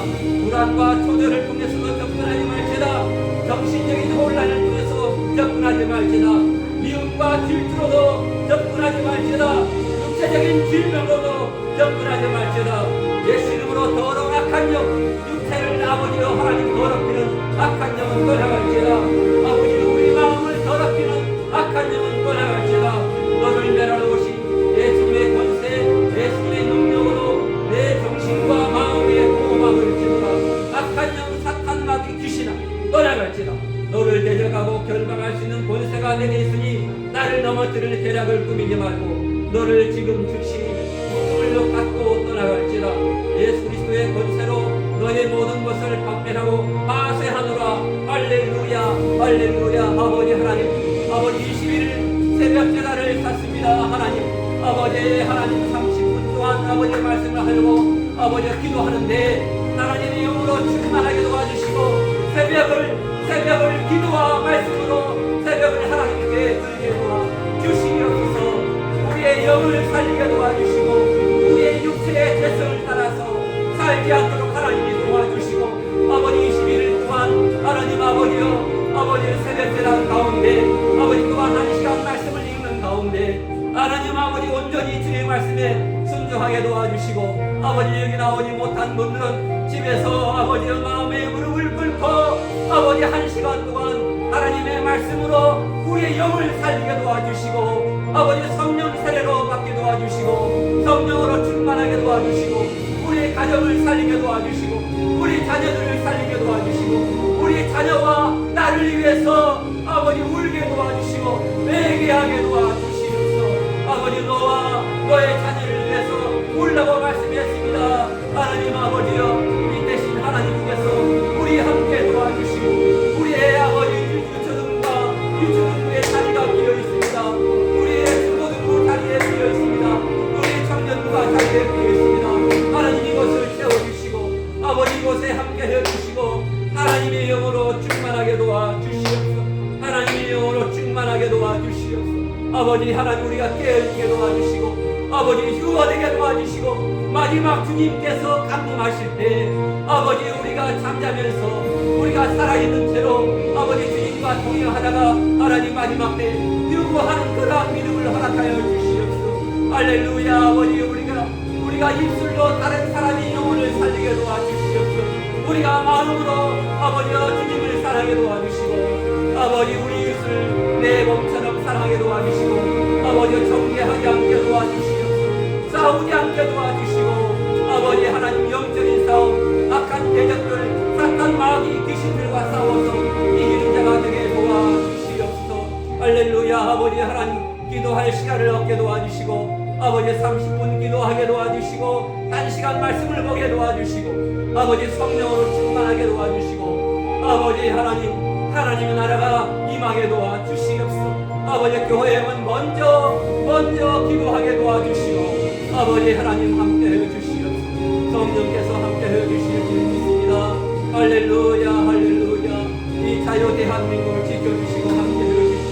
불안과 초절을 통해서도 접근하지 말지어다. 정신적인 혼란을 통해서 접근하지 말지어다. 미움과 질투로도 접근하지 말지어다. 육체적인 질병으로도 접근하지 말지어다. 예수 이름으로 더러운 악한 영 육체를 아버지여 하나님 더럽히는 악한 영은 떠나갈지어다. 아버지 우리 마음을 더럽히는 악한 영은 떠나갈지어다. 너를 멸하오신 예수의 권세 예수의 능력으로 내 정신과 마음의 보호막을 찢어라. 악한 영 사탄 마귀 귀신아 떠나갈지어다. 너를 대적하고 결박할 수 있는 권세가 내게 있으니 나를 넘어뜨릴 계략을 꾸미지 말고 너를 지금 즉시 무릎을 갖고 떠나갈지라. 예수 그리스도의 권세로 너의 모든 것을 박멸하고 파쇄하노라. 할렐루야. 할렐루야. 아버지 하나님 21일 새벽 제단을 샀습니다. 아버지 하나님 30분 동안 아버지의 말씀을 하려고 기도하는데 하나님의 영으로 충만하게 도와주시고 새벽을 기도와 말씀으로 새벽을 하나님께 드리게 도와주시옵소서. 우리의 영을 살리게 도와주시고 우리의 육체의 죄성을 따라서 살지 않도록 하나님이 도와주시고 21일 동안 하나님 아버지 새벽 제단 가운데 또한 1시간 말씀을 읽는 가운데 하나님 온전히 주의 말씀에 순종하게 도와주시고 여기 나오지 못한 분들은 집에서 마음의 무릎을 꿇고 1시간 동안 하나님의 말씀으로 우리의 영을 살리게 도와주시고 성령 세례로 받게 도와주시고 성령으로 충만하게 도와주시고 우리의 가정을 살리게 도와주시고 우리 자녀들을 살리게 도와주시고 우리 자녀와 나를 위해서 울게 도와주시고 회개하게 도와주시옵소서. 너와 너의 자녀를 위해서 울라고 말씀했습니다. 하나님 이 대신 하나님께서 우리 함께 도와주시고 우리의 유초등부의 자리가 비어있습니다. 우리의 중고등부 자리에 비어있습니다. 우리의 청년부가 자리에 비어있습니다. 하나님 이것을 채워주시고 이곳에 함께 해주시고 하나님의 영으로 충만하게 도와주시옵소서. 하나님의 영으로 충만하게 도와주시옵소서. 하나님 우리가 깨어있게 도와주시고 휴어되게 도와주시고 마지막 주님께서 강림하실 때 아버지 우리가 잠자면서 우리가 살아있는 채로 아버지 주님과 동행하다가 하나님 마지막 때 유구하는 그러한 믿음을 허락하여 주시옵소서. 할렐루야. 아버지 우리가 입술로 다른 사람의 영혼을 살리게 도와주시옵소서. 우리가 마음으로 아버지와 주님을 사랑하게 도와주시고 아버지 우리 이웃을 내 몸처럼 사랑하게 도와주시고 아버지 정죄하지 않게 도와주시옵소서. 싸우지 않게 도와주시고 아버지 하나님 영적인 싸움 악한 대적들 사탄 마귀 귀신들과 싸워서 이기는 자가 되게 도와주시옵소서. 할렐루야. 아버지 하나님 기도할 시간을 얻게 도와주시고 아버지 30분 기도하게 도와주시고 단시간 말씀을 보게 도와주시고 아버지 성령으로 충만하게 도와주시고 아버지 하나님의 나라가 임하게 도와주시옵소서. 아버지 교회는 먼저 기도하게 도와주시고 아버지 하나님 함께해 주시옵소서. 성령께서 함께해 주실 줄 믿습니다. 할렐루야. 할렐루야. 이 자유 대한민국을 지켜주시고 함께해 주시옵소서.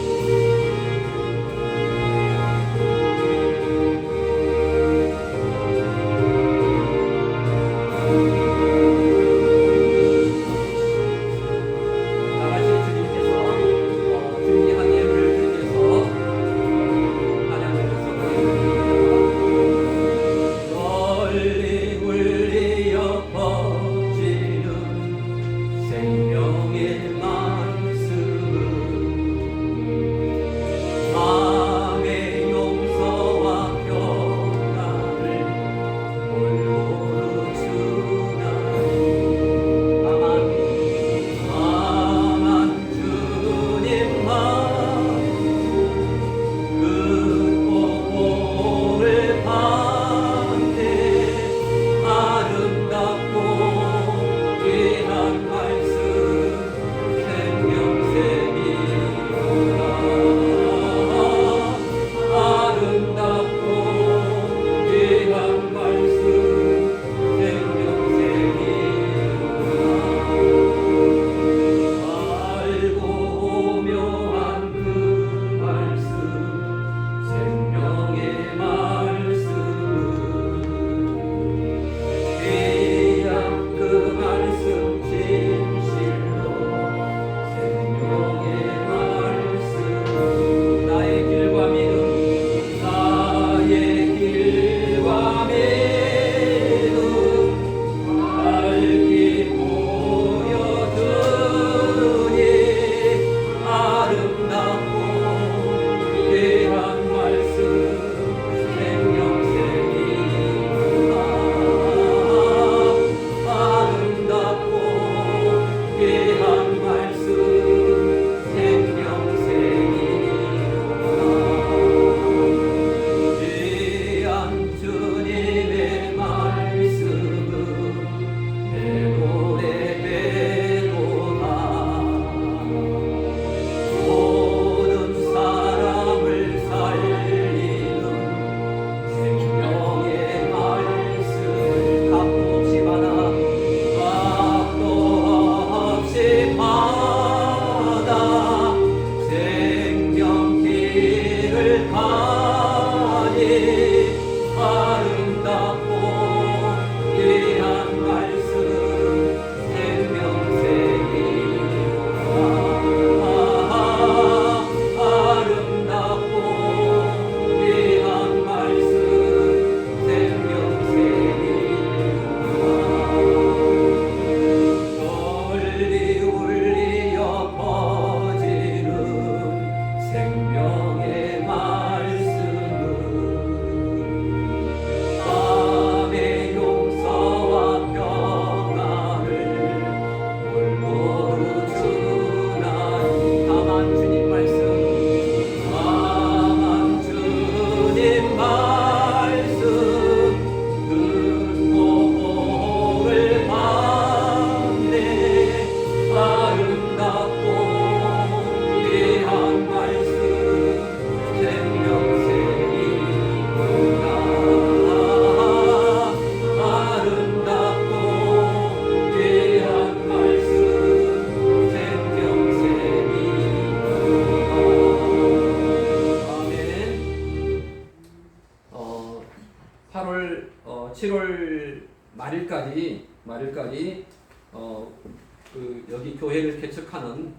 교회를 개척하는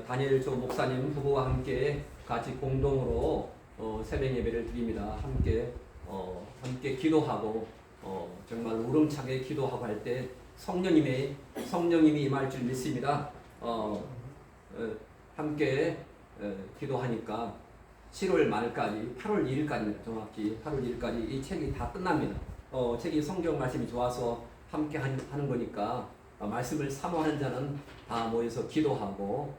다니엘 조 목사님 부부와 함께 같이 공동으로 새벽 예배를 드립니다. 함께 기도하고 정말 우렁차게 기도하고 할 때 성령님이 임할 줄 믿습니다. 함께 기도하니까 7월 말까지 8월 1일까지입니다. 정확히 8월 1일까지 이 책이 다 끝납니다. 책이 성경 말씀이 좋아서 함께 하는 거니까 말씀을 사모하는 자는 다 모여서 기도하고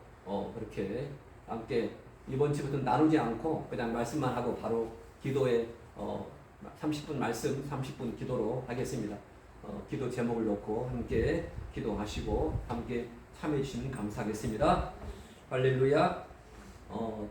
그렇게 함께 이번 주부터는 나누지 않고 그냥 말씀만 하고 바로 기도에 30분 말씀 30분 기도로 하겠습니다. 기도 제목을 놓고 함께 기도하시고 함께 참여해 주시면 감사하겠습니다. 할렐루야.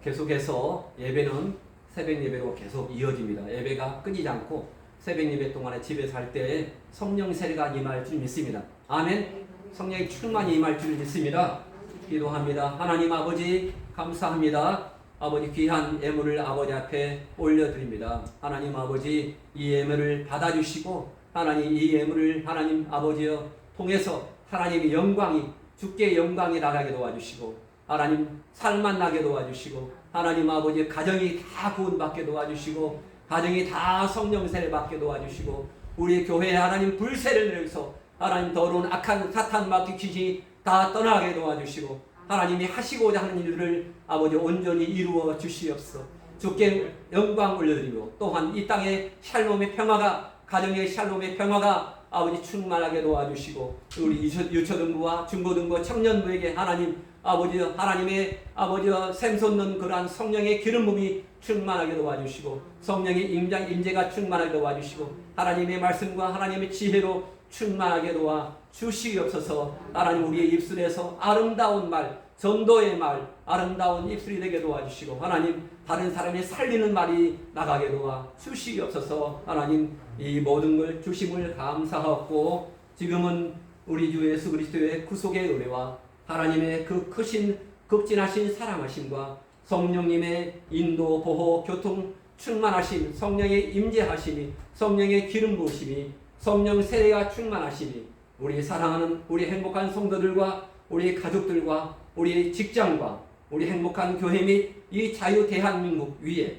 계속해서 예배는 새벽 예배로 계속 이어집니다. 예배가 끊이지 않고 새벽 예배 동안에 집에서 할 때 성령 세례가 임할 줄 믿습니다. 아멘. 성령의 충만히 임할 줄 믿습니다. 기도합니다. 하나님 아버지 감사합니다. 아버지 귀한 예물을 아버지 앞에 올려드립니다. 하나님 아버지 이 예물을 받아주시고 하나님 이 예물을 하나님 아버지여 통해서 하나님의 영광이 주께 영광이 나가게 도와주시고 하나님 살만 나게 도와주시고 하나님 아버지 가정이 다 구원받게 도와주시고 가정이 다 성령 세례 받게 도와주시고 우리 교회에 하나님 불세를 내려서 하나님 더러운 악한 사탄 마귀 귀신이 다 떠나게 도와주시고 하나님이 하시고자 하는 일들을 아버지 온전히 이루어 주시옵소서. 주께 영광 올려드리고 또한 이 땅에 샬롬의 평화가 가정의 샬롬의 평화가 아버지 충만하게 도와주시고 우리 유초등부와 중고등부 청년부에게 하나님 아버지 하나님의 아버지 샘솟는 그러한 성령의 기름 부음이 충만하게 도와주시고 성령의 임재가 충만하게 도와주시고 하나님의 말씀과 하나님의 지혜로 충만하게 도와 주시옵소서. 하나님 우리의 입술에서 아름다운 말 전도의 말 아름다운 입술이 되게 도와주시고 하나님 다른 사람이 살리는 말이 나가게 도와 주시옵소서. 하나님 이 모든 걸 주심을 감사하고 지금은 우리 주 예수 그리스도의 구속의 은혜와 하나님의 그 크신 극진하신 사랑하심과 성령님의 인도 보호 교통 충만하심 성령의 임재하심이 성령의 기름 부으심이 성령 세례가 충만하심이 우리 사랑하는 우리 행복한 성도들과 우리 가족들과 우리 직장과 우리 행복한 교회 및 이 자유 대한민국 위에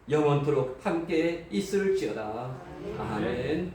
영원토록 함께 있을지어다. 아멘.